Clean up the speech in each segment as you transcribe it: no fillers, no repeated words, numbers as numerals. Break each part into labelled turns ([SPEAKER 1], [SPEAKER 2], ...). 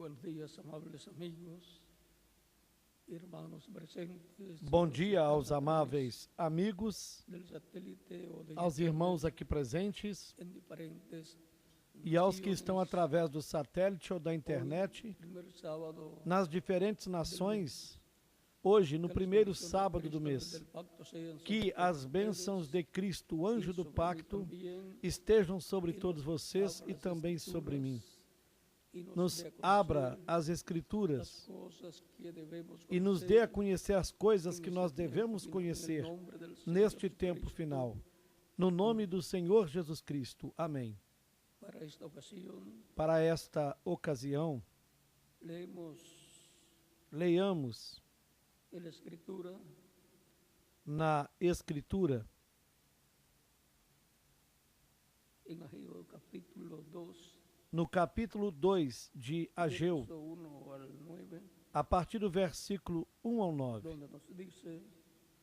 [SPEAKER 1] buenos días, amables amigos, hermanos presentes,
[SPEAKER 2] Bom dia aos amáveis amigos,
[SPEAKER 1] del satélite o de
[SPEAKER 2] aos irmãos aqui presentes
[SPEAKER 1] en diferentes
[SPEAKER 2] e aos que estão
[SPEAKER 1] naciones.
[SPEAKER 2] através do satélite ou da internet,
[SPEAKER 1] Primer sábado
[SPEAKER 2] nas diferentes nações, hoje, no primeiro sábado do mês. Que as bênçãos de Cristo, o anjo do pacto, estejam sobre todos vocês e também sobre mim. Nos abra as Escrituras e nos dê a conhecer as coisas que nós devemos conhecer neste tempo final. No nome do Senhor Jesus Cristo. Amém. Para esta ocasião, leiamos na Escritura,
[SPEAKER 1] em Ageu, capítulo 2,
[SPEAKER 2] no capítulo 2 de Ageu,
[SPEAKER 1] verso 1 ao 9,
[SPEAKER 2] a partir do versículo 1 ao 9,
[SPEAKER 1] donde nos dice,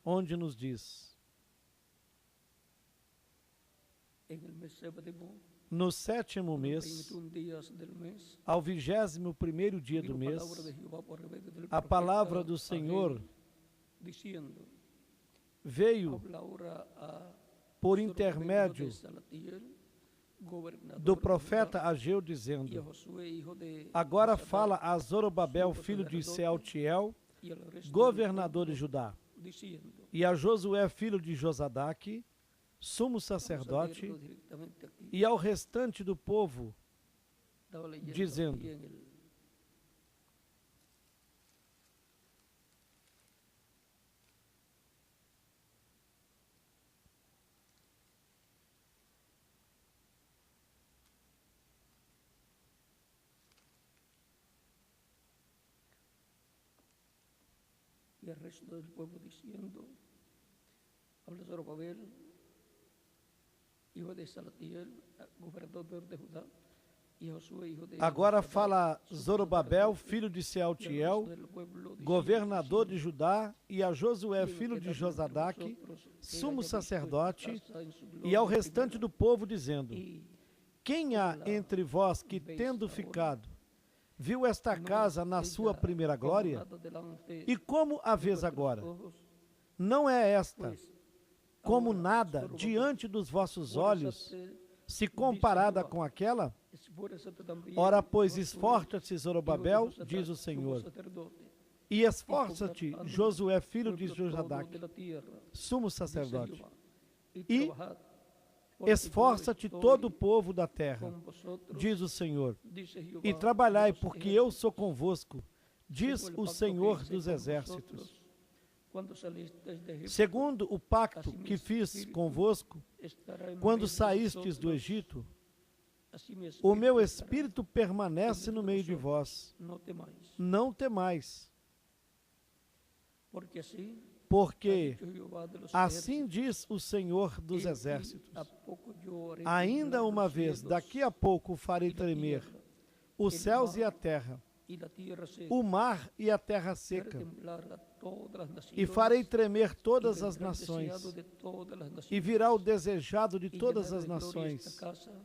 [SPEAKER 2] onde nos diz:
[SPEAKER 1] en el mes séptimo,
[SPEAKER 2] no sétimo mês,
[SPEAKER 1] 21 días del mes,
[SPEAKER 2] ao 21º dia do
[SPEAKER 1] vino
[SPEAKER 2] mês,
[SPEAKER 1] palabra de Jehová por medio del
[SPEAKER 2] a
[SPEAKER 1] profeta
[SPEAKER 2] palavra do Senhor
[SPEAKER 1] Ageu, diciendo,
[SPEAKER 2] veio
[SPEAKER 1] habla ahora a
[SPEAKER 2] por
[SPEAKER 1] Zorobabel,
[SPEAKER 2] intermédio
[SPEAKER 1] hijo de Salatiel, gobernador
[SPEAKER 2] do
[SPEAKER 1] de
[SPEAKER 2] profeta
[SPEAKER 1] Judá,
[SPEAKER 2] Ageu,
[SPEAKER 1] y a
[SPEAKER 2] dizendo:
[SPEAKER 1] Josué, hijo de
[SPEAKER 2] agora
[SPEAKER 1] Josadak,
[SPEAKER 2] fala a Zorobabel,
[SPEAKER 1] sumo
[SPEAKER 2] filho de
[SPEAKER 1] sacerdote,
[SPEAKER 2] Sealtiel,
[SPEAKER 1] y al resto del
[SPEAKER 2] governador de
[SPEAKER 1] pueblo,
[SPEAKER 2] Judá,
[SPEAKER 1] diciendo,
[SPEAKER 2] e a Josué, filho de Josadaque, sumo
[SPEAKER 1] vamos a
[SPEAKER 2] sacerdote,
[SPEAKER 1] leerlo directamente aquí.
[SPEAKER 2] e ao restante do povo,
[SPEAKER 1] Estaba leyendo
[SPEAKER 2] dizendo,
[SPEAKER 1] aquí en el y el resto del pueblo diciendo, habla Zorobabel, hijo de Salatiel, gobernador de Judá, y Josué, hijo de
[SPEAKER 2] agora
[SPEAKER 1] Josadak,
[SPEAKER 2] fala
[SPEAKER 1] sumo
[SPEAKER 2] Zorobabel,
[SPEAKER 1] sacerdote,
[SPEAKER 2] filho de
[SPEAKER 1] y al
[SPEAKER 2] Sealtiel,
[SPEAKER 1] resto del pueblo diciendo,
[SPEAKER 2] governador de Judá, e a Josué,
[SPEAKER 1] "¿Quién
[SPEAKER 2] filho de
[SPEAKER 1] queda entre
[SPEAKER 2] Josadaque,
[SPEAKER 1] vosotros que
[SPEAKER 2] sumo
[SPEAKER 1] haya visto esta
[SPEAKER 2] sacerdote,
[SPEAKER 1] casa en su
[SPEAKER 2] e
[SPEAKER 1] gloria
[SPEAKER 2] ao restante
[SPEAKER 1] primera?
[SPEAKER 2] do povo, dizendo:
[SPEAKER 1] Y
[SPEAKER 2] quem há entre vós que, tendo ficado, viu esta
[SPEAKER 1] no
[SPEAKER 2] casa na
[SPEAKER 1] es
[SPEAKER 2] sua
[SPEAKER 1] ella
[SPEAKER 2] primeira
[SPEAKER 1] como
[SPEAKER 2] glória?
[SPEAKER 1] nada delante
[SPEAKER 2] E como a
[SPEAKER 1] de
[SPEAKER 2] vês
[SPEAKER 1] vuestros
[SPEAKER 2] agora?
[SPEAKER 1] ojos,
[SPEAKER 2] Não é esta
[SPEAKER 1] pues
[SPEAKER 2] como
[SPEAKER 1] ahora,
[SPEAKER 2] nada
[SPEAKER 1] Zorobabel,
[SPEAKER 2] diante dos vossos olhos,
[SPEAKER 1] esfuérzate,
[SPEAKER 2] se comparada
[SPEAKER 1] Jehová,
[SPEAKER 2] com aquela?
[SPEAKER 1] esfuérzate también,
[SPEAKER 2] Ora, pois,
[SPEAKER 1] Josué,
[SPEAKER 2] esforça-te,
[SPEAKER 1] hijo de
[SPEAKER 2] Zorobabel,
[SPEAKER 1] Josadak,
[SPEAKER 2] diz o
[SPEAKER 1] sumo
[SPEAKER 2] Senhor,
[SPEAKER 1] sacerdote,
[SPEAKER 2] e esforça-te,
[SPEAKER 1] gobernando
[SPEAKER 2] Josué, filho de
[SPEAKER 1] pueblo todo
[SPEAKER 2] Josadaque,
[SPEAKER 1] de la tierra,
[SPEAKER 2] sumo
[SPEAKER 1] dice
[SPEAKER 2] sacerdote,
[SPEAKER 1] Jehová, y
[SPEAKER 2] e
[SPEAKER 1] trabajad, porque yo
[SPEAKER 2] esforça-te
[SPEAKER 1] estoy
[SPEAKER 2] todo o povo da terra,
[SPEAKER 1] con vosotros,
[SPEAKER 2] diz o Senhor,
[SPEAKER 1] dice Jehová
[SPEAKER 2] e
[SPEAKER 1] de
[SPEAKER 2] trabalhai,
[SPEAKER 1] los
[SPEAKER 2] porque eu
[SPEAKER 1] ejércitos,
[SPEAKER 2] sou convosco, diz
[SPEAKER 1] según el
[SPEAKER 2] o
[SPEAKER 1] pacto que
[SPEAKER 2] Senhor
[SPEAKER 1] hice
[SPEAKER 2] dos
[SPEAKER 1] con
[SPEAKER 2] exércitos.
[SPEAKER 1] vosotros cuando salisteis de Egipto,
[SPEAKER 2] Segundo o pacto
[SPEAKER 1] así mi
[SPEAKER 2] que fiz
[SPEAKER 1] espíritu
[SPEAKER 2] convosco,
[SPEAKER 1] estará en
[SPEAKER 2] quando
[SPEAKER 1] medio de
[SPEAKER 2] saístes do
[SPEAKER 1] vosotros,
[SPEAKER 2] Egito,
[SPEAKER 1] así mi
[SPEAKER 2] o meu
[SPEAKER 1] estará
[SPEAKER 2] espírito permanece
[SPEAKER 1] en
[SPEAKER 2] no meio de vós.
[SPEAKER 1] No temais,
[SPEAKER 2] Não temais,
[SPEAKER 1] porque así
[SPEAKER 2] porque
[SPEAKER 1] ha dicho Jehová de los
[SPEAKER 2] assim
[SPEAKER 1] ejércitos,
[SPEAKER 2] diz o Senhor dos
[SPEAKER 1] he aquí,
[SPEAKER 2] exércitos:
[SPEAKER 1] a poco yo haré
[SPEAKER 2] ainda
[SPEAKER 1] temblar
[SPEAKER 2] uma
[SPEAKER 1] los
[SPEAKER 2] vez,
[SPEAKER 1] cielos
[SPEAKER 2] daqui a pouco farei
[SPEAKER 1] y la
[SPEAKER 2] tremer
[SPEAKER 1] tierra,
[SPEAKER 2] os
[SPEAKER 1] el
[SPEAKER 2] céus e a
[SPEAKER 1] mar
[SPEAKER 2] terra,
[SPEAKER 1] y la tierra seca,
[SPEAKER 2] o mar e a terra
[SPEAKER 1] haré
[SPEAKER 2] seca,
[SPEAKER 1] temblar a todas las
[SPEAKER 2] e
[SPEAKER 1] naciones,
[SPEAKER 2] farei tremer
[SPEAKER 1] y
[SPEAKER 2] todas as
[SPEAKER 1] vendrá el deseado
[SPEAKER 2] nações,
[SPEAKER 1] de todas las
[SPEAKER 2] e
[SPEAKER 1] naciones,
[SPEAKER 2] virá o desejado de
[SPEAKER 1] y
[SPEAKER 2] todas
[SPEAKER 1] llenaré
[SPEAKER 2] as
[SPEAKER 1] de gloria esta
[SPEAKER 2] nações,
[SPEAKER 1] casa,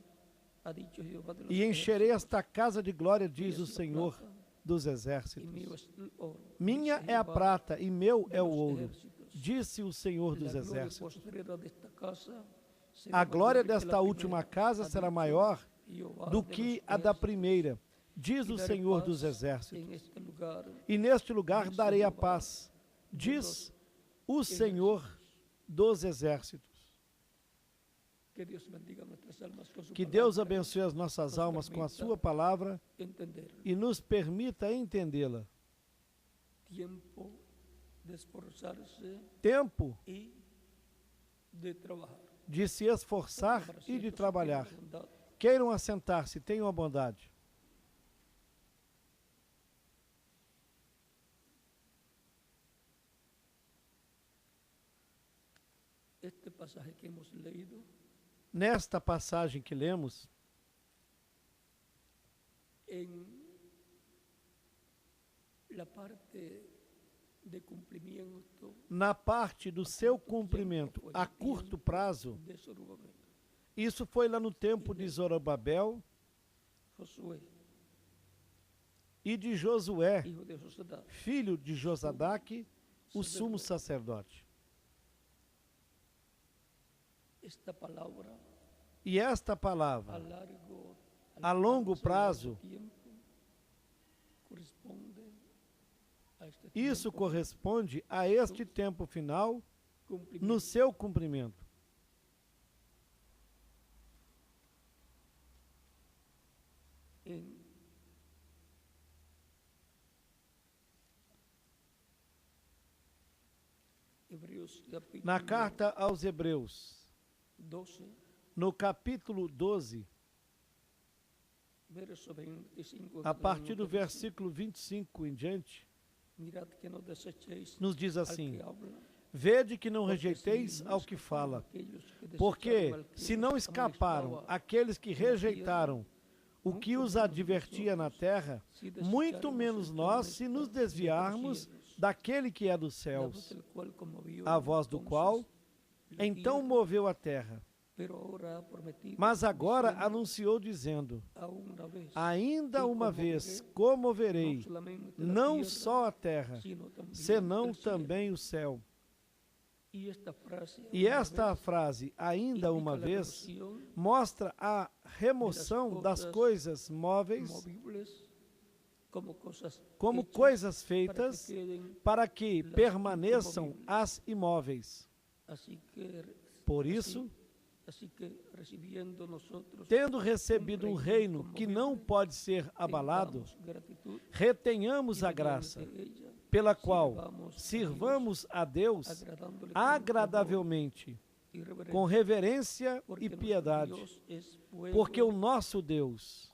[SPEAKER 1] ha dicho Jehová de los
[SPEAKER 2] e encherei
[SPEAKER 1] ejércitos,
[SPEAKER 2] esta casa de glória,
[SPEAKER 1] tuya
[SPEAKER 2] diz o
[SPEAKER 1] es la
[SPEAKER 2] Senhor
[SPEAKER 1] plata,
[SPEAKER 2] dos
[SPEAKER 1] y
[SPEAKER 2] exércitos.
[SPEAKER 1] mío es el oro,
[SPEAKER 2] Minha
[SPEAKER 1] dice
[SPEAKER 2] é a
[SPEAKER 1] Jehová
[SPEAKER 2] prata e meu
[SPEAKER 1] de
[SPEAKER 2] é o
[SPEAKER 1] los
[SPEAKER 2] ouro,
[SPEAKER 1] ejércitos.
[SPEAKER 2] disse o Senhor dos
[SPEAKER 1] La gloria
[SPEAKER 2] exércitos.
[SPEAKER 1] postrera desta casa será
[SPEAKER 2] A glória
[SPEAKER 1] maior que
[SPEAKER 2] desta
[SPEAKER 1] la
[SPEAKER 2] última
[SPEAKER 1] primera,
[SPEAKER 2] casa
[SPEAKER 1] ha
[SPEAKER 2] será
[SPEAKER 1] dicho
[SPEAKER 2] maior
[SPEAKER 1] Jehová
[SPEAKER 2] do
[SPEAKER 1] de
[SPEAKER 2] que
[SPEAKER 1] los
[SPEAKER 2] a da
[SPEAKER 1] ejércitos.
[SPEAKER 2] primeira, diz
[SPEAKER 1] Y
[SPEAKER 2] o
[SPEAKER 1] daré
[SPEAKER 2] Senhor
[SPEAKER 1] paz
[SPEAKER 2] dos
[SPEAKER 1] en
[SPEAKER 2] exércitos.
[SPEAKER 1] este lugar,
[SPEAKER 2] E neste lugar
[SPEAKER 1] dice
[SPEAKER 2] darei a
[SPEAKER 1] Jehová
[SPEAKER 2] paz,
[SPEAKER 1] de
[SPEAKER 2] diz
[SPEAKER 1] los
[SPEAKER 2] o Senhor
[SPEAKER 1] ejércitos.
[SPEAKER 2] dos exércitos.
[SPEAKER 1] Que Dios bendiga nuestras almas con su
[SPEAKER 2] Que Deus
[SPEAKER 1] palabra,
[SPEAKER 2] abençoe as nossas
[SPEAKER 1] nos
[SPEAKER 2] almas com a
[SPEAKER 1] permita
[SPEAKER 2] sua palavra
[SPEAKER 1] entender.
[SPEAKER 2] e nos permita entendê-la.
[SPEAKER 1] Tiempo de esforzarse
[SPEAKER 2] Tempo
[SPEAKER 1] y de trabajar.
[SPEAKER 2] de se esforçar
[SPEAKER 1] Para
[SPEAKER 2] e de
[SPEAKER 1] siempre
[SPEAKER 2] trabalhar.
[SPEAKER 1] suplir la bondad.
[SPEAKER 2] Queiram assentar-se, tenham a bondade.
[SPEAKER 1] Este pasaje que hemos leído
[SPEAKER 2] Nesta passagem que lemos,
[SPEAKER 1] en la parte de cumplimiento
[SPEAKER 2] na parte do seu cumprimento a curto prazo,
[SPEAKER 1] de Zorobabel,
[SPEAKER 2] isso foi lá no tempo de Zorobabel,
[SPEAKER 1] Josué,
[SPEAKER 2] e de Josué,
[SPEAKER 1] hijo de Josadac,
[SPEAKER 2] filho de Josadaque, o sumo sacerdote.
[SPEAKER 1] esta palavra
[SPEAKER 2] E esta palavra, a
[SPEAKER 1] alcanza
[SPEAKER 2] longo prazo,
[SPEAKER 1] tiempo, corresponde a este
[SPEAKER 2] isso
[SPEAKER 1] tiempo
[SPEAKER 2] corresponde a este tempo final
[SPEAKER 1] cumplimiento.
[SPEAKER 2] no seu cumprimento.
[SPEAKER 1] En Hebreos capítulo
[SPEAKER 2] Na carta aos Hebreus,
[SPEAKER 1] 12,
[SPEAKER 2] no capítulo 12,
[SPEAKER 1] verso 25,
[SPEAKER 2] a partir do versículo 25 em diante,
[SPEAKER 1] mirad que no desecheis
[SPEAKER 2] nos diz
[SPEAKER 1] al
[SPEAKER 2] assim:
[SPEAKER 1] que habla,
[SPEAKER 2] Vede que não
[SPEAKER 1] porque
[SPEAKER 2] rejeiteis
[SPEAKER 1] si
[SPEAKER 2] ao
[SPEAKER 1] no
[SPEAKER 2] que
[SPEAKER 1] escaparam
[SPEAKER 2] fala,
[SPEAKER 1] aquellos que
[SPEAKER 2] porque
[SPEAKER 1] desecharon al que
[SPEAKER 2] se não escaparam
[SPEAKER 1] amonestaba
[SPEAKER 2] aqueles que rejeitaram o que os advertia na terra, muito menos nós se nos desviarmos daquele que é dos céus, a voz do qual então moveu a terra. Mas agora anunciou dizendo: Ainda uma vez comoverei não só a terra, senão também o céu. E esta frase, ainda uma vez, mostra a remoção das coisas móveis como coisas feitas para que permaneçam as imóveis. Por isso, tendo recebido um reino que não pode ser abalado, retenhamos a graça, pela qual sirvamos a Deus agradavelmente, com reverência e piedade, porque o nosso Deus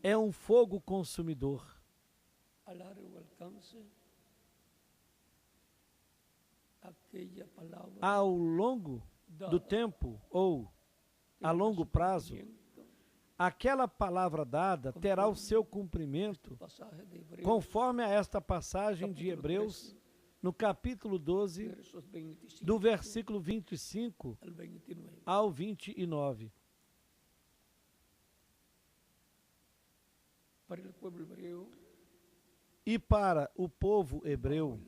[SPEAKER 2] é um fogo consumidor. Ao longo do tempo, ou a longo prazo, aquela palavra dada terá o seu cumprimento, conforme a esta passagem de Hebreus, no capítulo 12, do versículo 25 ao 29. E para o povo hebreu,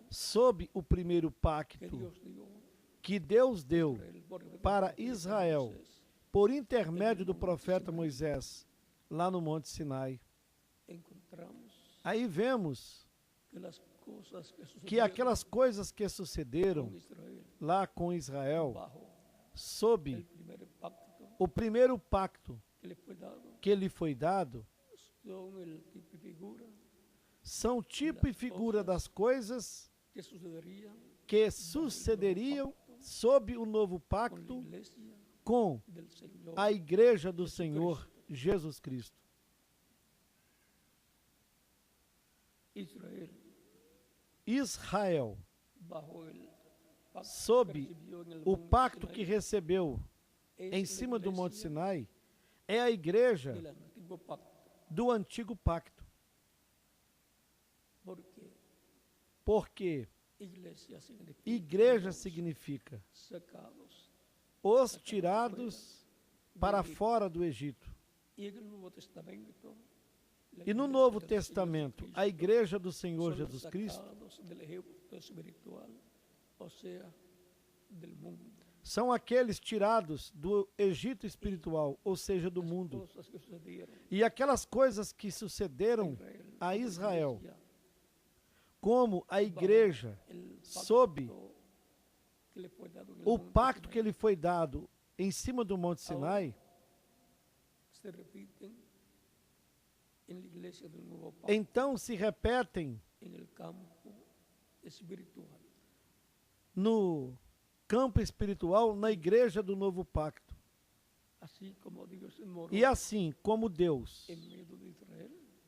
[SPEAKER 2] sob o primeiro pacto que Deus deu para Israel, por intermédio do profeta Moisés, lá no Monte Sinai, aí vemos que aquelas coisas que sucederam lá com Israel, sob o primeiro pacto que lhe foi dado, são tipo e figura das coisas que sucederiam sob o novo pacto com a Igreja do Senhor Jesus Cristo. Israel, sob o pacto que recebeu em cima do Monte Sinai, é a igreja do antigo pacto. Porque igreja significa os tirados para fora do Egito. E no Novo Testamento, a igreja do Senhor Jesus Cristo são aqueles tirados do Egito espiritual, ou seja, do mundo. E aquelas coisas que sucederam a Israel, como a igreja, sob o pacto que lhe foi dado em cima do Monte Sinai, então se repetem no campo espiritual, na igreja do novo pacto. E assim como Deus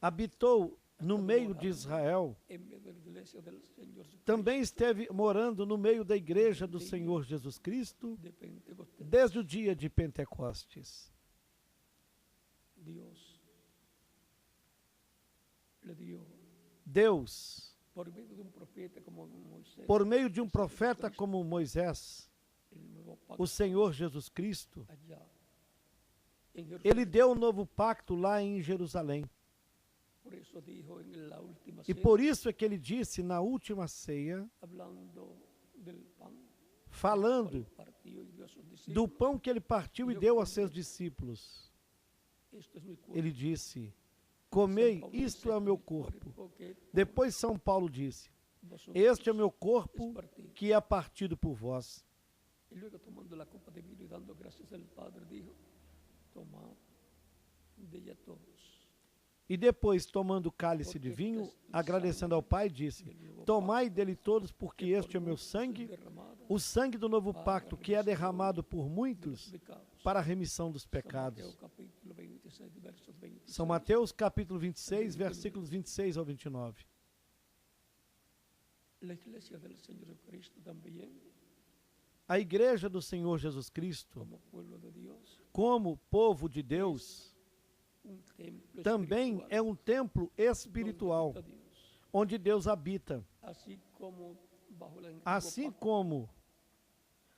[SPEAKER 2] habitou no meio de Israel, também esteve morando no meio da igreja do Senhor Jesus Cristo desde o dia de Pentecostes. Deus, por meio de um profeta como Moisés, o Senhor Jesus Cristo,
[SPEAKER 1] en
[SPEAKER 2] ele
[SPEAKER 1] Jerusalén.
[SPEAKER 2] deu um novo pacto lá em Jerusalém.
[SPEAKER 1] Por eso dijo en la última
[SPEAKER 2] E
[SPEAKER 1] cena,
[SPEAKER 2] por isso é que ele disse na última ceia,
[SPEAKER 1] hablando del pan,
[SPEAKER 2] falando
[SPEAKER 1] partió y dio a sus
[SPEAKER 2] do
[SPEAKER 1] discípulos,
[SPEAKER 2] pão que ele partiu e deu a seus discípulos.
[SPEAKER 1] esto es mi cuerpo.
[SPEAKER 2] Ele disse: comei, isto é o meu corpo. Depois São Paulo disse: este é o meu corpo que é partido por vós.
[SPEAKER 1] Y luego tomando la copa de vino y dando gracias al Padre, dijo, tomad de ella todos.
[SPEAKER 2] E depois, tomando o cálice de vinho, agradecendo ao Pai, disse: tomai dele todos, porque este é o meu sangue, o sangue do novo pacto, que é derramado por muitos para a remissão dos pecados. São Mateus capítulo 26, versículos 26 ao 29.
[SPEAKER 1] La iglesia del Señor Jesucristo también,
[SPEAKER 2] A igreja do Senhor Jesus Cristo,
[SPEAKER 1] como pueblo de Dios,
[SPEAKER 2] como povo de Deus,
[SPEAKER 1] un templo
[SPEAKER 2] também
[SPEAKER 1] espiritual
[SPEAKER 2] é um templo espiritual,
[SPEAKER 1] donde habita Dios.
[SPEAKER 2] onde Deus habita.
[SPEAKER 1] Así como bajo el antiguo
[SPEAKER 2] Assim
[SPEAKER 1] pacto,
[SPEAKER 2] como,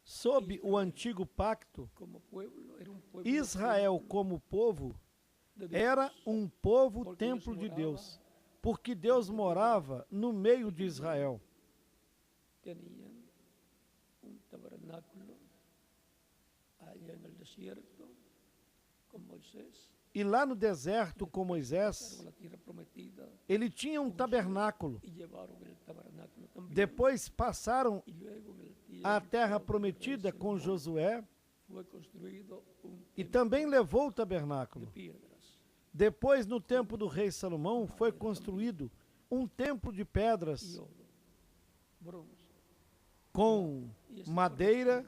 [SPEAKER 2] sob o antigo pacto,
[SPEAKER 1] como pueblo, era un pueblo
[SPEAKER 2] Israel,
[SPEAKER 1] templo
[SPEAKER 2] como povo,
[SPEAKER 1] de Dios,
[SPEAKER 2] era um povo
[SPEAKER 1] porque
[SPEAKER 2] templo de
[SPEAKER 1] Deus
[SPEAKER 2] Deus, porque Deus morava no meio de Israel.
[SPEAKER 1] tenían un tabernáculo allá en el desierto con Moisés.
[SPEAKER 2] E lá no deserto, com Moisés,
[SPEAKER 1] Pasaron a la tierra prometida
[SPEAKER 2] ele tinha um tabernáculo.
[SPEAKER 1] y llevaron el tabernáculo también.
[SPEAKER 2] Depois passaram
[SPEAKER 1] Y luego en el
[SPEAKER 2] a
[SPEAKER 1] tiempo
[SPEAKER 2] terra
[SPEAKER 1] del
[SPEAKER 2] prometida
[SPEAKER 1] rey
[SPEAKER 2] com
[SPEAKER 1] Salomón
[SPEAKER 2] Josué
[SPEAKER 1] fue construido un
[SPEAKER 2] e
[SPEAKER 1] templo
[SPEAKER 2] também levou o
[SPEAKER 1] de
[SPEAKER 2] tabernáculo.
[SPEAKER 1] piedras.
[SPEAKER 2] Depois, no tempo do rei Salomão, foi construído um templo de
[SPEAKER 1] Y
[SPEAKER 2] pedras
[SPEAKER 1] oro, bronce.
[SPEAKER 2] com
[SPEAKER 1] Y este
[SPEAKER 2] madeira,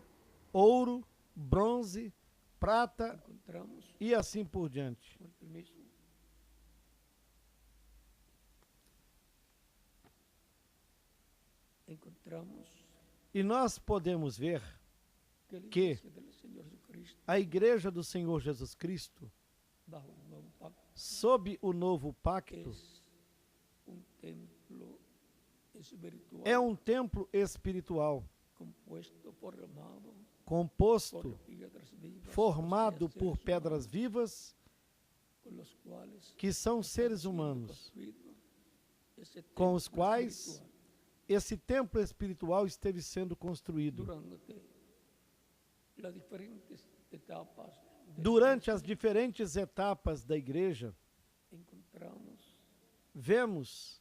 [SPEAKER 2] ouro, bronze, prata
[SPEAKER 1] encontramos,
[SPEAKER 2] e assim por diante.
[SPEAKER 1] con el permiso, encontramos
[SPEAKER 2] E nós podemos ver
[SPEAKER 1] que la
[SPEAKER 2] que
[SPEAKER 1] iglesia del Señor Jesucristo,
[SPEAKER 2] a igreja do Senhor Jesus Cristo,
[SPEAKER 1] bajo el nuevo pacto,
[SPEAKER 2] sob o novo pacto,
[SPEAKER 1] es un templo espiritual
[SPEAKER 2] é um templo espiritual,
[SPEAKER 1] compuesto,
[SPEAKER 2] composto,
[SPEAKER 1] por piedras vivas,
[SPEAKER 2] formado
[SPEAKER 1] o sea,
[SPEAKER 2] por
[SPEAKER 1] seres
[SPEAKER 2] pedras
[SPEAKER 1] humanos,
[SPEAKER 2] vivas,
[SPEAKER 1] con los cuales
[SPEAKER 2] que são seres
[SPEAKER 1] está siendo
[SPEAKER 2] humanos,
[SPEAKER 1] construido ese
[SPEAKER 2] com os
[SPEAKER 1] templo
[SPEAKER 2] quais
[SPEAKER 1] espiritual.
[SPEAKER 2] esse templo espiritual esteve sendo construído. Durante as diferentes etapas da igreja,
[SPEAKER 1] encontramos
[SPEAKER 2] vemos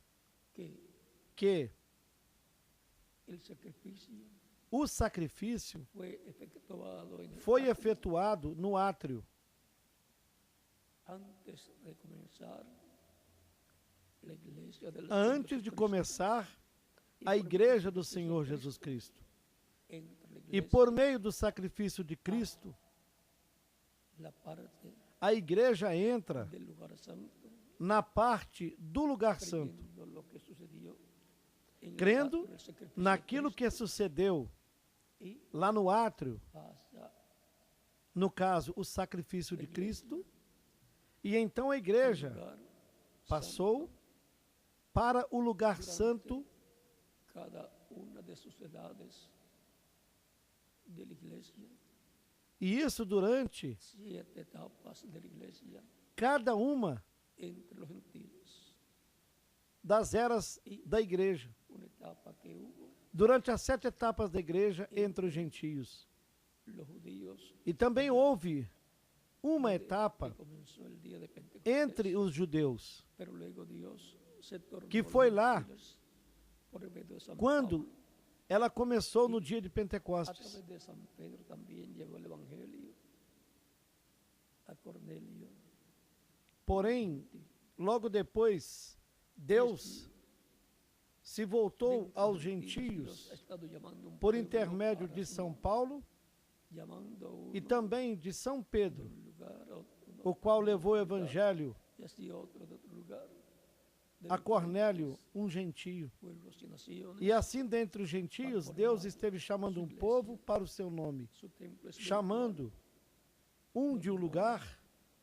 [SPEAKER 2] que o sacrifício foi efetuado no átrio. Antes de começar a igreja do Senhor Jesus Cristo. E por meio do sacrifício de Cristo, a igreja entra na parte do lugar santo, crendo naquilo que sucedeu lá no átrio, no caso, o sacrifício de Cristo, e então a igreja passou para o lugar santo,
[SPEAKER 1] cada uma das sociedades da igreja,
[SPEAKER 2] e isso durante
[SPEAKER 1] 7 etapas da igreja,
[SPEAKER 2] cada uma
[SPEAKER 1] entre os gentiles,
[SPEAKER 2] das eras da igreja,
[SPEAKER 1] uma etapa que hubo,
[SPEAKER 2] durante as 7 etapas da igreja entre os gentios.
[SPEAKER 1] los judíos,
[SPEAKER 2] E também houve uma etapa
[SPEAKER 1] que começou o dia de Pentecostés,
[SPEAKER 2] entre os judeus,
[SPEAKER 1] pero luego Dios se tornou
[SPEAKER 2] que foi
[SPEAKER 1] los
[SPEAKER 2] lá
[SPEAKER 1] gentiles por meio de São
[SPEAKER 2] quando
[SPEAKER 1] Paulo.
[SPEAKER 2] ela começou no dia de
[SPEAKER 1] A
[SPEAKER 2] Pentecostes.
[SPEAKER 1] través de San Pedro também llegó o evangelho a Cornélio.
[SPEAKER 2] Porém, logo depois, Deus se voltou
[SPEAKER 1] Dentro
[SPEAKER 2] aos
[SPEAKER 1] dos
[SPEAKER 2] gentios
[SPEAKER 1] Dios ha estado llamando un
[SPEAKER 2] por
[SPEAKER 1] pueblo
[SPEAKER 2] intermédio
[SPEAKER 1] para
[SPEAKER 2] de
[SPEAKER 1] su
[SPEAKER 2] São
[SPEAKER 1] nombre,
[SPEAKER 2] Paulo
[SPEAKER 1] llamando a uno
[SPEAKER 2] e também de São
[SPEAKER 1] de
[SPEAKER 2] Pedro,
[SPEAKER 1] un lugar a otro,
[SPEAKER 2] o qual levou o evangelho
[SPEAKER 1] y así otro de otro lugar, de
[SPEAKER 2] a Cornélio, um gentio.
[SPEAKER 1] pueblos y naciones.
[SPEAKER 2] E assim, dentre os gentios, Deus esteve chamando um povo para o seu nome,
[SPEAKER 1] Su templo espiritual,
[SPEAKER 2] chamando um de um lugar,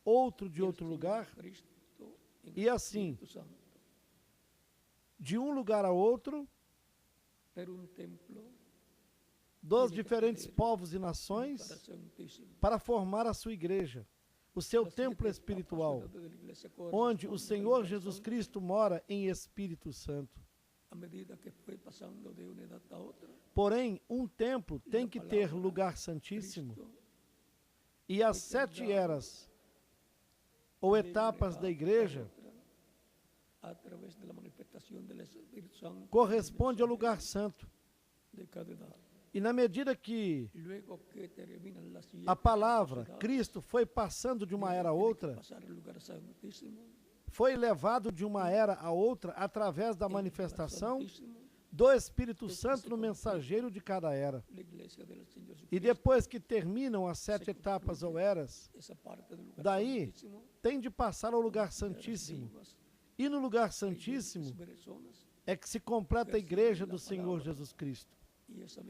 [SPEAKER 2] outro de
[SPEAKER 1] el
[SPEAKER 2] outro
[SPEAKER 1] Señor
[SPEAKER 2] lugar,
[SPEAKER 1] Cristo en
[SPEAKER 2] e
[SPEAKER 1] el
[SPEAKER 2] assim,
[SPEAKER 1] Espíritu Santo,
[SPEAKER 2] de um lugar a outro,
[SPEAKER 1] pero un templo
[SPEAKER 2] dos diferentes povos e
[SPEAKER 1] para
[SPEAKER 2] nações,
[SPEAKER 1] Santísimo.
[SPEAKER 2] para formar a sua igreja, o seu templo espiritual, onde o Senhor Jesus Cristo mora em Espírito Santo. Porém, um templo tem que ter lugar santíssimo, e as 7 eras ou etapas da igreja corresponde ao lugar santo. E na medida que a palavra, Cristo, foi passando de uma era a outra, foi levado de uma era a outra através da manifestação do Espírito Santo no mensageiro de cada era. E depois que terminam as 7 etapas ou eras, daí tem de passar ao lugar santíssimo. E no lugar santíssimo é que se completa a igreja do Senhor Jesus Cristo.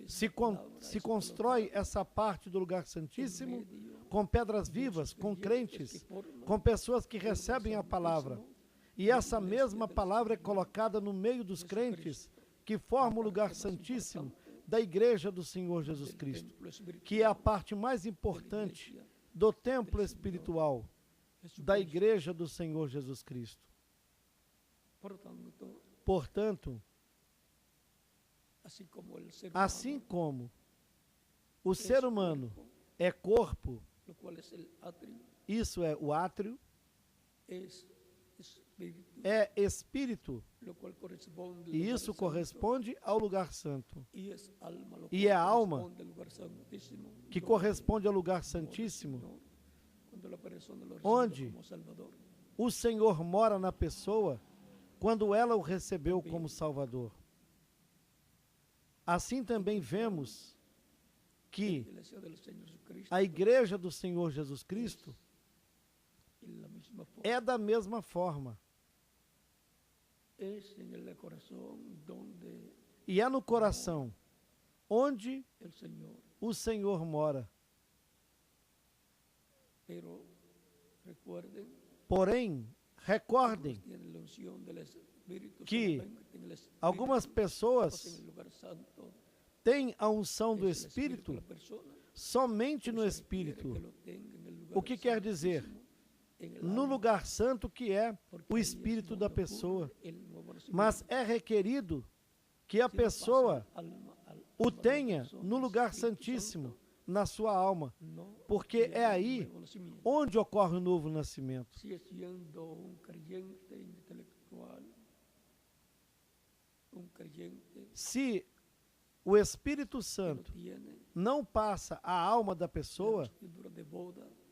[SPEAKER 2] Se constrói essa parte do lugar santíssimo com pedras vivas, com crentes, com pessoas que recebem a palavra. E essa mesma palavra é colocada no meio dos crentes que formam o lugar santíssimo da igreja do Senhor Jesus Cristo, que é a parte mais importante do templo espiritual da igreja do Senhor Jesus Cristo. Portanto, assim como o ser humano é corpo, isso é o átrio, é espírito, e isso corresponde ao lugar santo. E é a alma que corresponde ao lugar santíssimo, onde o Senhor mora na pessoa quando ela o recebeu como Salvador. Assim também vemos que a igreja do Senhor Jesus Cristo é da mesma forma. E é no coração onde o Senhor mora. Porém, recordem que algumas pessoas têm a unção do Espírito somente no Espírito. O que quer dizer? No lugar santo, que é o Espírito da pessoa. Mas é requerido que a pessoa o tenha no lugar santíssimo, na sua alma, porque é aí onde ocorre o novo nascimento. Se o Espírito Santo não passa a alma da pessoa,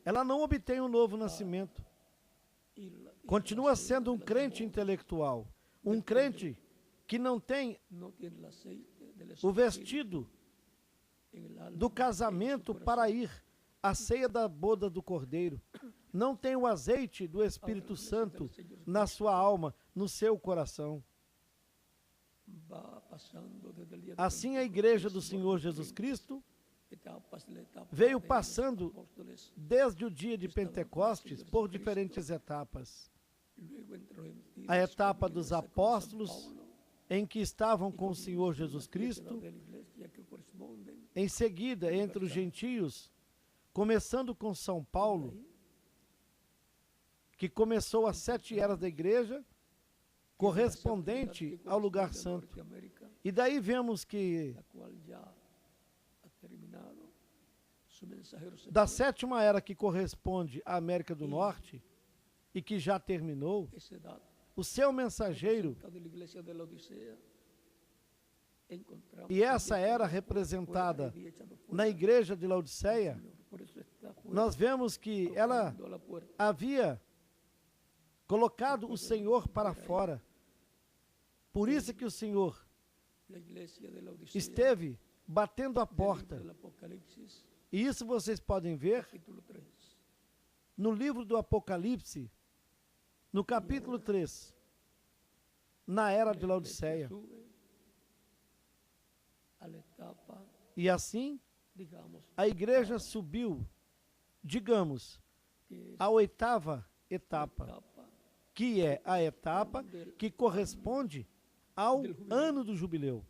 [SPEAKER 2] ela não obtém um novo nascimento. Continua sendo um crente intelectual, um crente que não tem o vestido do casamento para ir à ceia da boda do Cordeiro. Não tem o azeite do Espírito Santo na sua alma, no seu coração. Assim a igreja do Senhor Jesus Cristo veio passando desde o dia de Pentecostes por diferentes etapas. A etapa dos apóstolos, em que estavam com o Senhor Jesus Cristo. Em seguida, entre os gentios, começando com São Paulo, que começou as 7 eras da igreja, correspondente ao lugar santo. E daí vemos que da 7ª era, que corresponde à América do Norte, e que já terminou, o seu mensageiro, e essa era representada na igreja de Laodiceia, nós vemos que ela havia colocado o Senhor para fora. Por isso que o Senhor esteve batendo a porta. E isso vocês podem ver no livro do Apocalipse, no capítulo 3, na era de Laodiceia. E assim, a igreja subiu, digamos, à 8ª etapa, que é a etapa que corresponde ao ano do jubileu.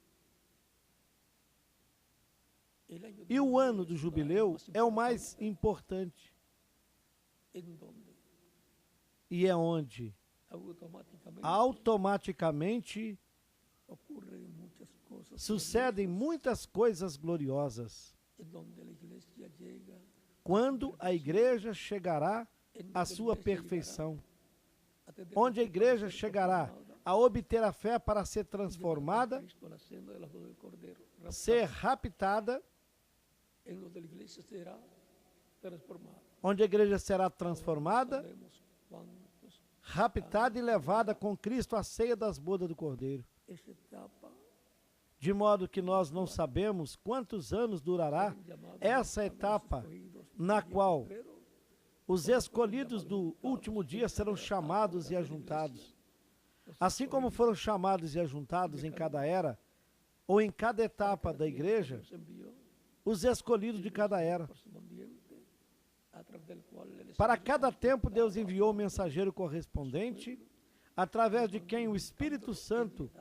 [SPEAKER 2] E o ano do jubileu é o mais importante.
[SPEAKER 1] en donde
[SPEAKER 2] e é onde automaticamente
[SPEAKER 1] ocurren muchas cosas
[SPEAKER 2] sucedem muitas coisas gloriosas.
[SPEAKER 1] en donde la iglesia llega
[SPEAKER 2] Quando a igreja chegará à sua perfeição, onde a igreja chegará a obter a fé para ser transformada, ser raptada,
[SPEAKER 1] en donde la iglesia será transformada.
[SPEAKER 2] onde a igreja será transformada,
[SPEAKER 1] Sabemos cuántos
[SPEAKER 2] raptada e levada com Cristo à ceia das bodas do Cordeiro.
[SPEAKER 1] esta etapa
[SPEAKER 2] De modo que nós não sabemos quantos anos durará essa etapa na qual os escolhidos do último dia serão chamados e ajuntados. Assim como foram chamados e ajuntados em cada era, ou em cada etapa da igreja,
[SPEAKER 1] nos envió
[SPEAKER 2] os escolhidos de cada era.
[SPEAKER 1] correspondiente a través del cual el
[SPEAKER 2] Para cada tempo, Deus enviou o mensageiro correspondente, através de quem o Espírito Santo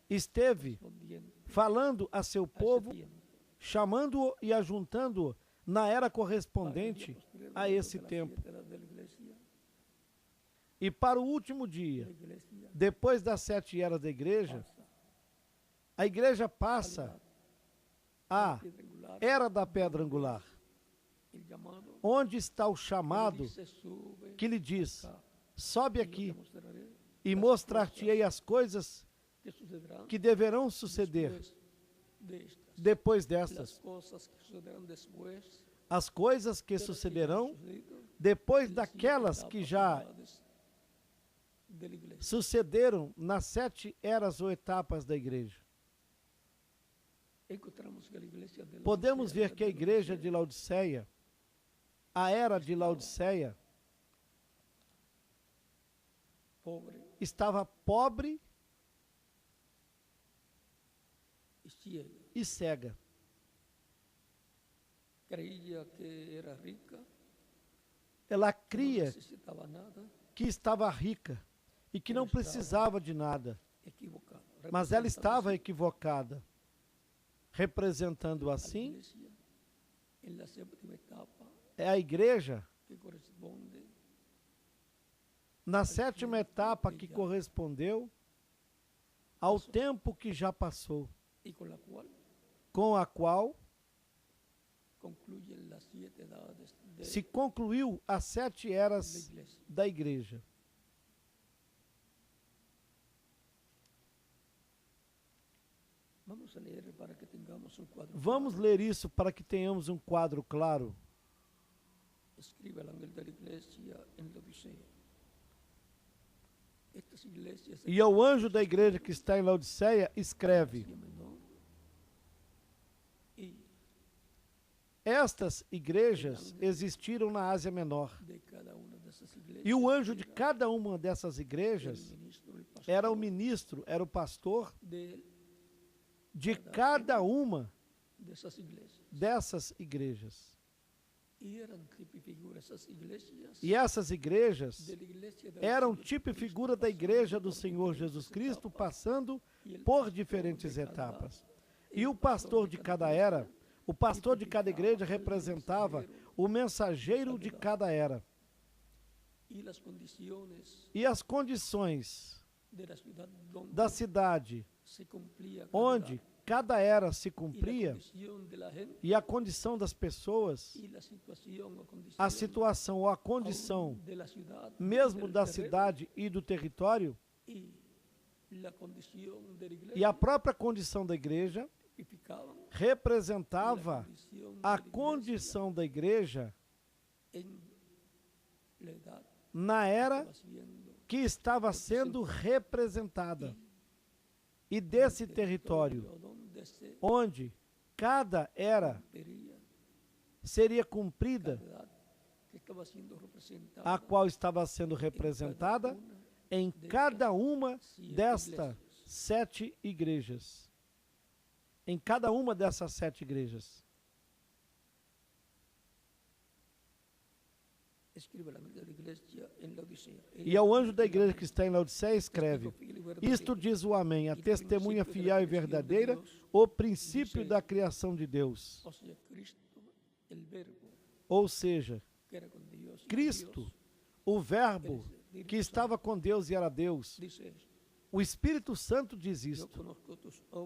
[SPEAKER 2] esteve falando a seu povo, chamando-o e ajuntando-o na era correspondente a esse tempo. E para o último dia, depois das 7 eras da igreja, a igreja passa à era da pedra angular, onde está o chamado que lhe diz: sobe aqui e mostrar-te-ei as coisas que deverão suceder depois destas, as coisas que sucederão depois daquelas que já sucederam nas 7 eras ou etapas da igreja. Podemos ver que a igreja de Laodiceia, a era de Laodiceia, estava pobre e cega. Ela cria que estava rica e que não precisava de nada, mas ela estava equivocada, representando assim é a igreja na 7ª etapa que correspondeu ao tempo que já passou, com a qual se concluiu as 7 eras da igreja. Vamos ler isso para que tenhamos um quadro claro. E ao anjo da igreja que está em Laodiceia, escreve: estas igrejas existiram na Ásia Menor. E o anjo de cada uma dessas igrejas era o ministro, era o pastor de cada uma dessas igrejas. E essas igrejas eram tipo e figura da igreja do Senhor Jesus Cristo, passando por diferentes etapas. E o pastor de cada era, o pastor de cada igreja representava o mensageiro de cada era. E as condições da cidade onde cada era se cumpria, e a condição das pessoas, a situação ou a condição mesmo da cidade e do território, e a própria condição da igreja representava a condição da igreja na era que estava sendo representada. E desse território, onde cada era seria cumprida, a qual estava sendo representada em cada uma destas 7 igrejas. Em cada uma dessas 7 igrejas. E ao anjo da igreja que está em Laodiceia escreve: isto diz o Amém, a testemunha fiel e verdadeira, o princípio da criação de Deus. Ou seja, Cristo, o Verbo, que estava com Deus e era Deus. O Espírito Santo diz isto.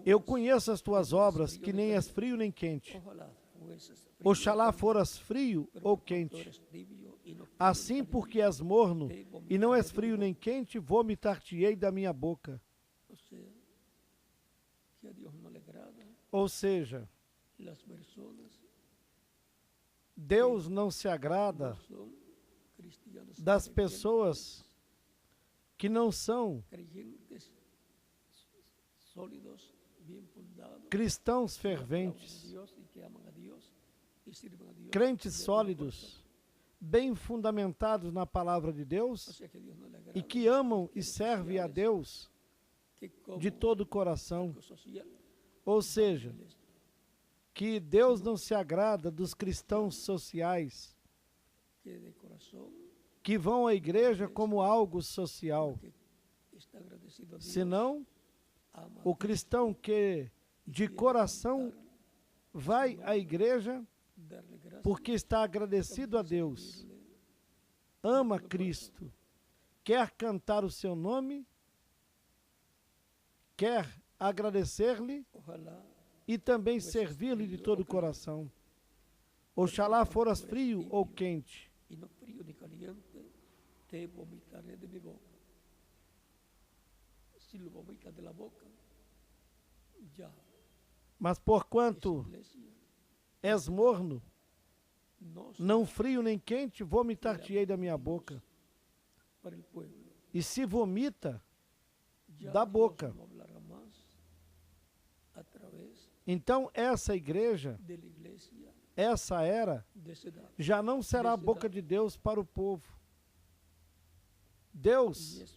[SPEAKER 2] Eu conheço as tuas obras, que nem és frio nem quente. Oxalá foras frio ou quente. Assim, porque és morno e não és frio nem quente, vomitar-te-ei da minha boca. Ou seja, Deus não se agrada das pessoas que não são cristãos ferventes, crentes sólidos, bem fundamentados na palavra de Deus e que amam e servem a Deus de todo o coração. Ou seja, que Deus não se agrada dos cristãos sociais que vão à igreja como algo social, senão o cristão que de coração vai à igreja porque está agradecido a Deus, ama Cristo, quer cantar o seu nome, quer agradecer-lhe e também servir-lhe de todo o coração. Oxalá foras frio ou quente. Mas porquanto és morno, não frio nem quente, vomitar-te-ei da minha boca. E se vomita da boca, então essa igreja, essa era, já não será a boca de Deus para o povo. Deus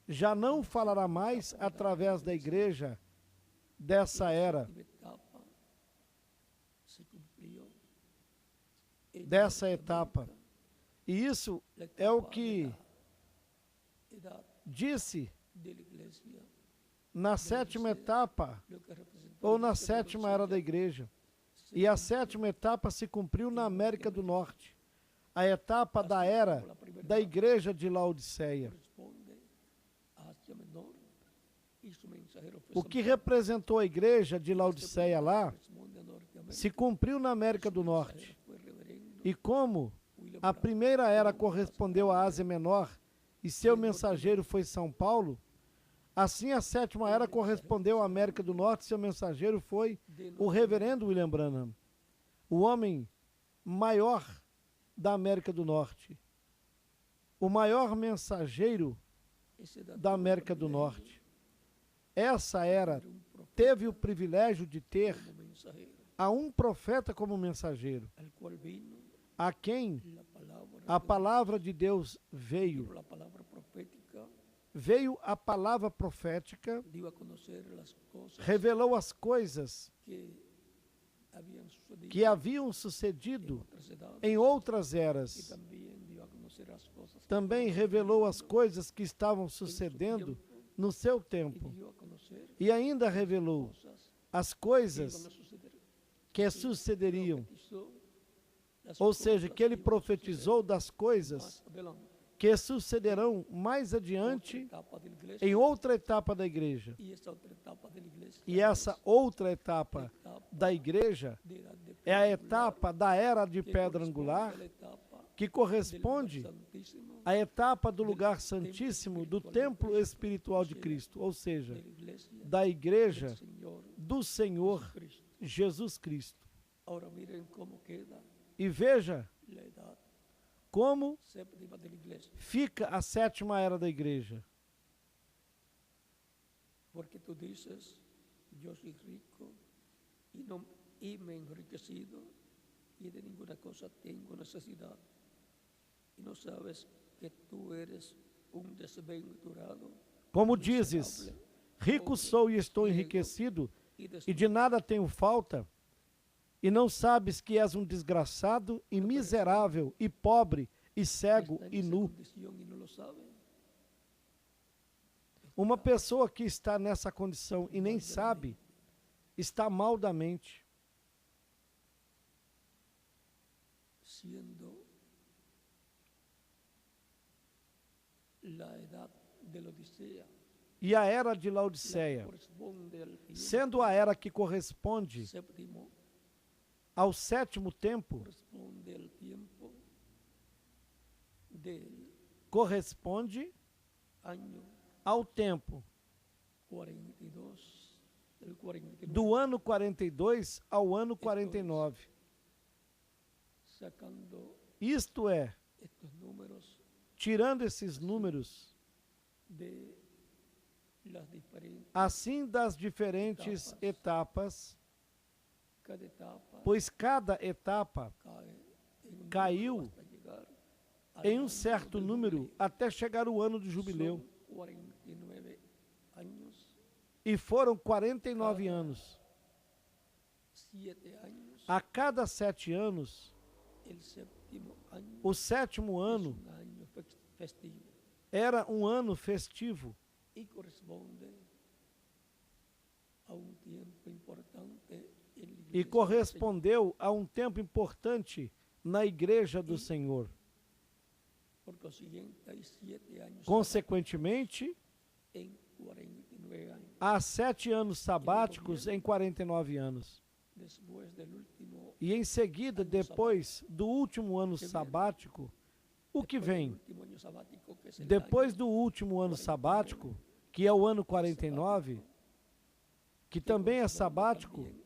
[SPEAKER 2] já não falará mais através da igreja dessa era, dessa etapa. E isso é o que disse na sétima etapa, ou na sétima era da igreja. E a sétima etapa se cumpriu na América do Norte, a etapa da era da igreja de Laodiceia. O que representou a igreja de Laodiceia lá, se cumpriu na América do Norte. E como a primeira era correspondeu à Ásia Menor e seu mensageiro foi São Paulo, assim a sétima era correspondeu à América do Norte e seu mensageiro foi o reverendo William Branham, o homem maior da América do Norte, o maior mensageiro da América do Norte. Essa era teve o privilégio de ter a um profeta como mensageiro, a quem a palavra de Deus veio. Veio a palavra profética, revelou as coisas que haviam sucedido em outras eras. Também revelou as coisas que estavam sucedendo no seu tempo. E ainda revelou as coisas que sucederiam. Ou seja, que ele profetizou das coisas que sucederão mais adiante em outra etapa da igreja. E essa outra etapa da igreja é a etapa da era de pedra angular, que corresponde à etapa do lugar santíssimo do templo espiritual de Cristo, ou seja, da igreja do Senhor Jesus Cristo. E veja como fica a sétima era da igreja.
[SPEAKER 1] Porque tu dizes, eu sou rico e me enriquecido e de nenhuma coisa tenho necessidade. E não sabes que tu eres desventurado.
[SPEAKER 2] Como dizes, rico sou e estou enriquecido e de nada tenho falta. E não sabes que és um desgraçado e miserável e pobre e cego e nu. Uma pessoa que está nessa condição e nem sabe, está mal da mente.
[SPEAKER 1] siendo la edad de la Odisea,
[SPEAKER 2] E a era de Laodiceia,
[SPEAKER 1] corresponde al
[SPEAKER 2] sendo a era que corresponde
[SPEAKER 1] séptimo,
[SPEAKER 2] ao sétimo tempo,
[SPEAKER 1] corresponde al tiempo del
[SPEAKER 2] corresponde
[SPEAKER 1] año
[SPEAKER 2] ao tempo
[SPEAKER 1] 42, del 49,
[SPEAKER 2] do ano 42 ao ano 49.
[SPEAKER 1] sacando
[SPEAKER 2] Isto é,
[SPEAKER 1] estos números
[SPEAKER 2] tirando esses números,
[SPEAKER 1] de las diferentes,
[SPEAKER 2] assim das diferentes etapas,
[SPEAKER 1] cada etapa
[SPEAKER 2] pois cada etapa caiu
[SPEAKER 1] hasta llegar al
[SPEAKER 2] em um
[SPEAKER 1] año
[SPEAKER 2] certo
[SPEAKER 1] del
[SPEAKER 2] número
[SPEAKER 1] jubileo.
[SPEAKER 2] até chegar o ano do jubileu.
[SPEAKER 1] Son 49 años,
[SPEAKER 2] E foram 49 anos.
[SPEAKER 1] 7 años,
[SPEAKER 2] A cada 7 anos,
[SPEAKER 1] el séptimo año
[SPEAKER 2] o sétimo
[SPEAKER 1] es
[SPEAKER 2] ano
[SPEAKER 1] un año festivo
[SPEAKER 2] era um ano festivo
[SPEAKER 1] y corresponde a un tiempo importante en la
[SPEAKER 2] e
[SPEAKER 1] iglesia del Señor.
[SPEAKER 2] correspondeu a um tempo importante na igreja do Senhor.
[SPEAKER 1] Por consiguiente, hay 7 años
[SPEAKER 2] Consequentemente,
[SPEAKER 1] en 49 años.
[SPEAKER 2] há 7 anos sabáticos em 49 anos.
[SPEAKER 1] Después del último,
[SPEAKER 2] E em seguida, depois do último ano sabático, o que
[SPEAKER 1] después del
[SPEAKER 2] vem?
[SPEAKER 1] último año sabático, que es el
[SPEAKER 2] Depois
[SPEAKER 1] año
[SPEAKER 2] do último ano sabático, que é o ano 49, que também é sabático,
[SPEAKER 1] también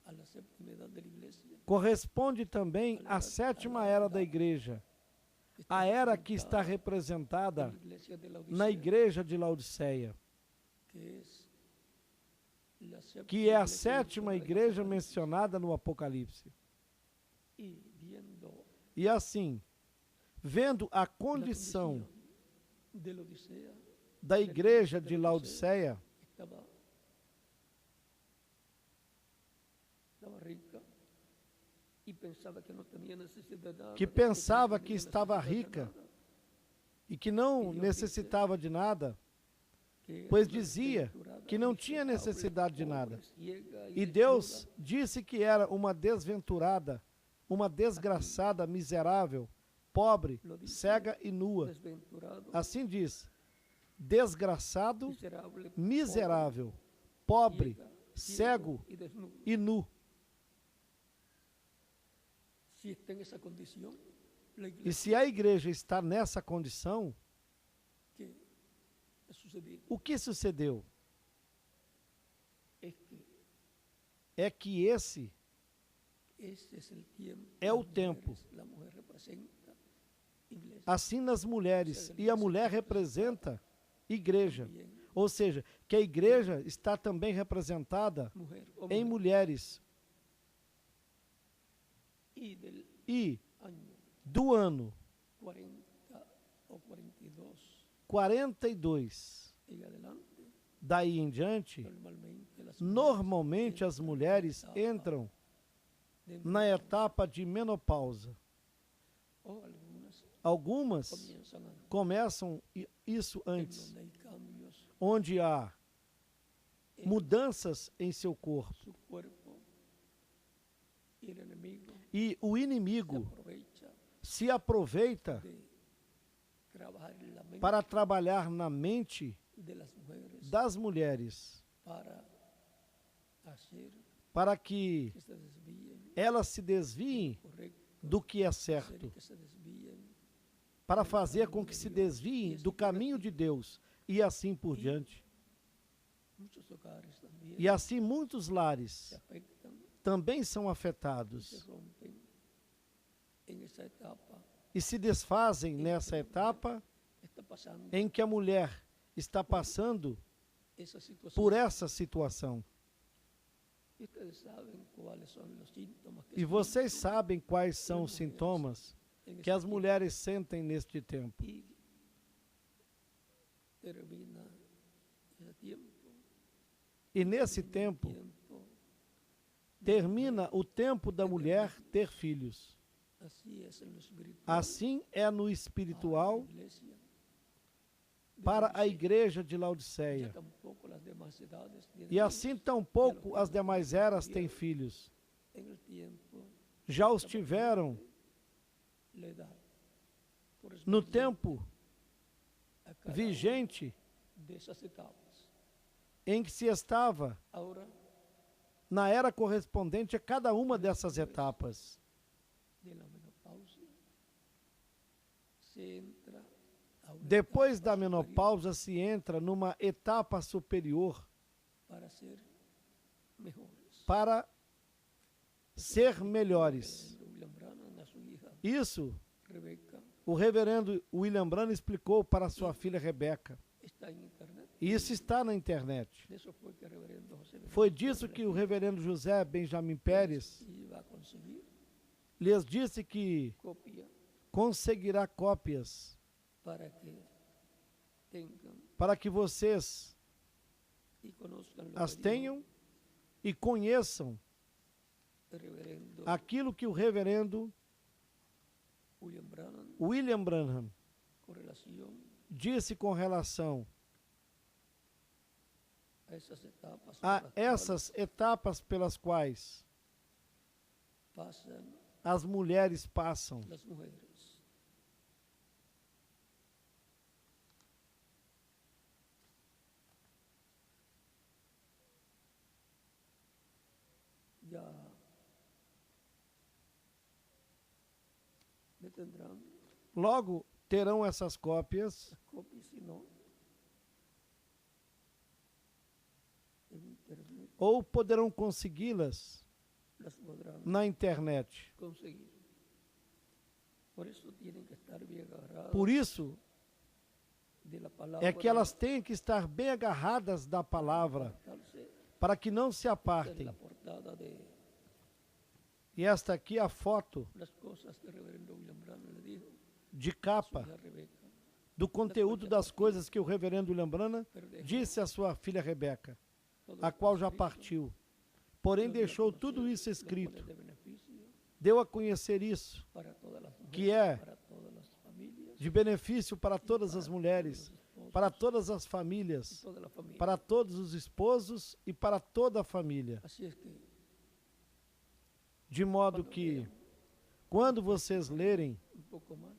[SPEAKER 1] a la séptima edad de la iglesia,
[SPEAKER 2] corresponde também à sétima era da igreja, a era que está representada
[SPEAKER 1] en la iglesia de la Odisea,
[SPEAKER 2] na igreja de Laodiceia,
[SPEAKER 1] que es la séptima
[SPEAKER 2] que é a
[SPEAKER 1] iglesia
[SPEAKER 2] sétima
[SPEAKER 1] del
[SPEAKER 2] igreja
[SPEAKER 1] Apocalipsis.
[SPEAKER 2] mencionada no Apocalipse.
[SPEAKER 1] Y viendo
[SPEAKER 2] E assim, vendo a
[SPEAKER 1] la
[SPEAKER 2] condição
[SPEAKER 1] condición de la Odisea,
[SPEAKER 2] da igreja de Laodiceia,
[SPEAKER 1] estaba rica y pensaba que no tenía necesidad de nada,
[SPEAKER 2] que pensava que estava rica e que não necessitava de nada, pois dizia que não tinha necessidade de nada. E Deus disse que era uma desventurada, uma desgraçada, miserável, pobre, cega e nua. Assim diz, desgraçado, miserável, pobre, cego e nu.
[SPEAKER 1] Si está en esa condición, la
[SPEAKER 2] E
[SPEAKER 1] iglesia,
[SPEAKER 2] se a igreja está nessa condição,
[SPEAKER 1] ¿qué ha sucedido?
[SPEAKER 2] o que sucedeu?
[SPEAKER 1] Es que
[SPEAKER 2] É que esse
[SPEAKER 1] ese es el tiempo.
[SPEAKER 2] é o
[SPEAKER 1] Las
[SPEAKER 2] tempo.
[SPEAKER 1] mujeres, la mujer representa iglesia.
[SPEAKER 2] Assim nas mulheres, e a mulher representa igreja.
[SPEAKER 1] También,
[SPEAKER 2] Ou seja, que a igreja está também representada
[SPEAKER 1] mujer, o
[SPEAKER 2] em
[SPEAKER 1] mujer.
[SPEAKER 2] mulheres.
[SPEAKER 1] Y del
[SPEAKER 2] E
[SPEAKER 1] año
[SPEAKER 2] do ano
[SPEAKER 1] 40 o 42
[SPEAKER 2] 42
[SPEAKER 1] en adelante,
[SPEAKER 2] daí em diante,
[SPEAKER 1] normalmente
[SPEAKER 2] normalmente as mulheres entram na etapa de menopausa.
[SPEAKER 1] o algunas
[SPEAKER 2] Algumas
[SPEAKER 1] comienzan a
[SPEAKER 2] começam isso
[SPEAKER 1] en
[SPEAKER 2] antes,
[SPEAKER 1] donde hay cambios
[SPEAKER 2] onde há
[SPEAKER 1] en
[SPEAKER 2] mudanças em seu corpo.
[SPEAKER 1] su cuerpo y el enemigo
[SPEAKER 2] E o
[SPEAKER 1] se
[SPEAKER 2] inimigo
[SPEAKER 1] aprovecha
[SPEAKER 2] se aproveita
[SPEAKER 1] de trabajar en la mente
[SPEAKER 2] para trabalhar na mente
[SPEAKER 1] de las mujeres
[SPEAKER 2] das mulheres,
[SPEAKER 1] para hacer
[SPEAKER 2] para que
[SPEAKER 1] que se desvíen
[SPEAKER 2] elas se desviem
[SPEAKER 1] correcto,
[SPEAKER 2] do que é
[SPEAKER 1] hacer
[SPEAKER 2] certo,
[SPEAKER 1] que se desvíen
[SPEAKER 2] para fazer com que se desviem do caminho de Deus e assim por diante.
[SPEAKER 1] muchos hogares también
[SPEAKER 2] E assim muitos
[SPEAKER 1] se
[SPEAKER 2] lares
[SPEAKER 1] afectan
[SPEAKER 2] também são
[SPEAKER 1] y se
[SPEAKER 2] afetados
[SPEAKER 1] rompen en esa etapa.
[SPEAKER 2] e se desfazem nessa etapa
[SPEAKER 1] Está pasando
[SPEAKER 2] em que a mulher está passando
[SPEAKER 1] esa situación.
[SPEAKER 2] por essa situação.
[SPEAKER 1] Y ustedes saben cuáles son los síntomas que
[SPEAKER 2] E
[SPEAKER 1] se
[SPEAKER 2] vocês
[SPEAKER 1] sienten
[SPEAKER 2] sabem quais são os sintomas
[SPEAKER 1] en
[SPEAKER 2] que
[SPEAKER 1] ese
[SPEAKER 2] as mulheres sentem neste tempo.
[SPEAKER 1] tiempo. Y termina ese tiempo.
[SPEAKER 2] E nesse tempo termina o tempo da mulher ter filhos.
[SPEAKER 1] Así es en lo espiritual.
[SPEAKER 2] Assim é no espiritual
[SPEAKER 1] Para la iglesia de
[SPEAKER 2] para a
[SPEAKER 1] Laodicea.
[SPEAKER 2] igreja de
[SPEAKER 1] Ya
[SPEAKER 2] Laodiceia.
[SPEAKER 1] tampoco las demás edades tienen
[SPEAKER 2] E assim
[SPEAKER 1] hijos.
[SPEAKER 2] tampouco as demais eras têm filhos.
[SPEAKER 1] En el tiempo
[SPEAKER 2] Já os tiveram
[SPEAKER 1] la edad
[SPEAKER 2] no
[SPEAKER 1] correspondiente
[SPEAKER 2] tempo
[SPEAKER 1] a cada una
[SPEAKER 2] vigente
[SPEAKER 1] de esas etapas.
[SPEAKER 2] em que se estava,
[SPEAKER 1] Ahora,
[SPEAKER 2] na era correspondente a cada uma dessas etapas.
[SPEAKER 1] de la menopausia, se entra a una
[SPEAKER 2] Depois
[SPEAKER 1] etapa
[SPEAKER 2] da
[SPEAKER 1] superior
[SPEAKER 2] menopausa se entra numa etapa superior
[SPEAKER 1] para ser mejores.
[SPEAKER 2] para ser melhores.
[SPEAKER 1] El reverendo William Branham, a su hija
[SPEAKER 2] Isso
[SPEAKER 1] Rebeca,
[SPEAKER 2] o reverendo William Branham explicou para sua filha Rebeca.
[SPEAKER 1] está en internet.
[SPEAKER 2] E isso está na internet.
[SPEAKER 1] De eso fue que el reverendo José
[SPEAKER 2] Foi
[SPEAKER 1] Benedicto
[SPEAKER 2] disso que o reverendo José Benjamin Pérez
[SPEAKER 1] iba a conseguir
[SPEAKER 2] lhes disse que
[SPEAKER 1] copia
[SPEAKER 2] conseguirá cópias
[SPEAKER 1] para que tengan
[SPEAKER 2] para que vocês
[SPEAKER 1] y conozcan lo
[SPEAKER 2] as
[SPEAKER 1] que dijo
[SPEAKER 2] tenham e conheçam
[SPEAKER 1] el reverendo
[SPEAKER 2] aquilo que o reverendo
[SPEAKER 1] William Branham
[SPEAKER 2] William Branham
[SPEAKER 1] con relación
[SPEAKER 2] disse com relação
[SPEAKER 1] a esas etapas
[SPEAKER 2] a
[SPEAKER 1] por las
[SPEAKER 2] essas etapas pelas quais
[SPEAKER 1] cuales pasan
[SPEAKER 2] as mulheres passam.
[SPEAKER 1] las mujeres. Ya me tendrán
[SPEAKER 2] Logo terão essas cópias,
[SPEAKER 1] las copias, si no, en internet
[SPEAKER 2] ou poderão consegui-las
[SPEAKER 1] las podrán
[SPEAKER 2] na internet.
[SPEAKER 1] conseguir. Por eso tienen que estar bien agarrados
[SPEAKER 2] Por isso
[SPEAKER 1] de la palabra
[SPEAKER 2] é que elas têm que estar bem agarradas da palavra,
[SPEAKER 1] apartarse.
[SPEAKER 2] para que não se
[SPEAKER 1] Esta es
[SPEAKER 2] apartem.
[SPEAKER 1] la portada de
[SPEAKER 2] E esta aqui é a foto
[SPEAKER 1] las cosas que el reverendo William Branham le dijo
[SPEAKER 2] de
[SPEAKER 1] a su
[SPEAKER 2] capa
[SPEAKER 1] hija Rebeca.
[SPEAKER 2] do conteúdo das coisas que o reverendo William Branham
[SPEAKER 1] Pero dejó
[SPEAKER 2] disse à sua filha Rebeca,
[SPEAKER 1] todo
[SPEAKER 2] a
[SPEAKER 1] esto
[SPEAKER 2] qual já
[SPEAKER 1] escrito,
[SPEAKER 2] partiu. Porém,
[SPEAKER 1] lo dio a
[SPEAKER 2] deixou
[SPEAKER 1] conocer,
[SPEAKER 2] tudo isso
[SPEAKER 1] los
[SPEAKER 2] escrito,
[SPEAKER 1] cuales de beneficio
[SPEAKER 2] deu a conhecer isso,
[SPEAKER 1] para todas las mujeres,
[SPEAKER 2] que é
[SPEAKER 1] para todas las familias,
[SPEAKER 2] de benefício para todas as mulheres,
[SPEAKER 1] esposos,
[SPEAKER 2] para todas as famílias,
[SPEAKER 1] toda la familia.
[SPEAKER 2] para todos os esposos e para toda a família.
[SPEAKER 1] Así es que
[SPEAKER 2] De modo que, quando vocês lerem,
[SPEAKER 1] un poco más,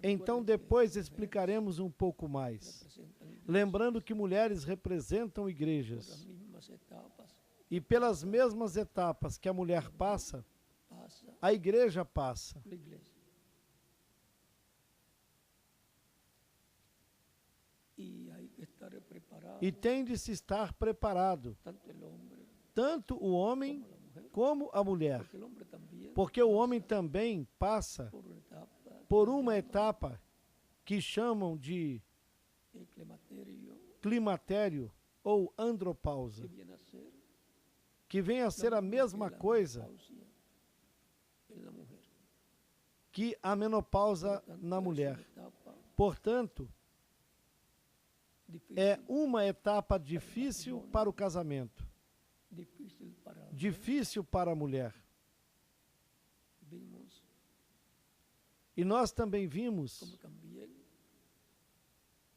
[SPEAKER 2] então
[SPEAKER 1] recuerden que
[SPEAKER 2] depois
[SPEAKER 1] mujeres
[SPEAKER 2] explicaremos um pouco mais.
[SPEAKER 1] representan iglesia
[SPEAKER 2] Lembrando que mulheres representam
[SPEAKER 1] por las
[SPEAKER 2] igrejas.
[SPEAKER 1] mismas etapas,
[SPEAKER 2] E pelas mesmas etapas que a mulher passa,
[SPEAKER 1] pasa
[SPEAKER 2] a igreja passa.
[SPEAKER 1] la iglesia. Y hay que estar preparado,
[SPEAKER 2] E tem de se estar preparado,
[SPEAKER 1] tanto el hombre
[SPEAKER 2] tanto o homem
[SPEAKER 1] como la mujer,
[SPEAKER 2] como a mulher.
[SPEAKER 1] porque el hombre también
[SPEAKER 2] Porque o homem também passa
[SPEAKER 1] por una etapa
[SPEAKER 2] por
[SPEAKER 1] que
[SPEAKER 2] uma
[SPEAKER 1] llaman
[SPEAKER 2] etapa que chamam de
[SPEAKER 1] el climaterio,
[SPEAKER 2] climatério ou
[SPEAKER 1] que
[SPEAKER 2] andropausa,
[SPEAKER 1] viene a ser
[SPEAKER 2] que vem a ser
[SPEAKER 1] la
[SPEAKER 2] a
[SPEAKER 1] misma
[SPEAKER 2] mesma
[SPEAKER 1] que la
[SPEAKER 2] coisa
[SPEAKER 1] menopausia en la mujer.
[SPEAKER 2] que a menopausa
[SPEAKER 1] Por lo tanto,
[SPEAKER 2] na
[SPEAKER 1] es
[SPEAKER 2] mulher.
[SPEAKER 1] una etapa
[SPEAKER 2] Portanto,
[SPEAKER 1] difícil,
[SPEAKER 2] é uma etapa difícil para o casamento,
[SPEAKER 1] difícil para la mujer.
[SPEAKER 2] difícil para a mulher.
[SPEAKER 1] Vimos
[SPEAKER 2] E nós também vimos
[SPEAKER 1] como también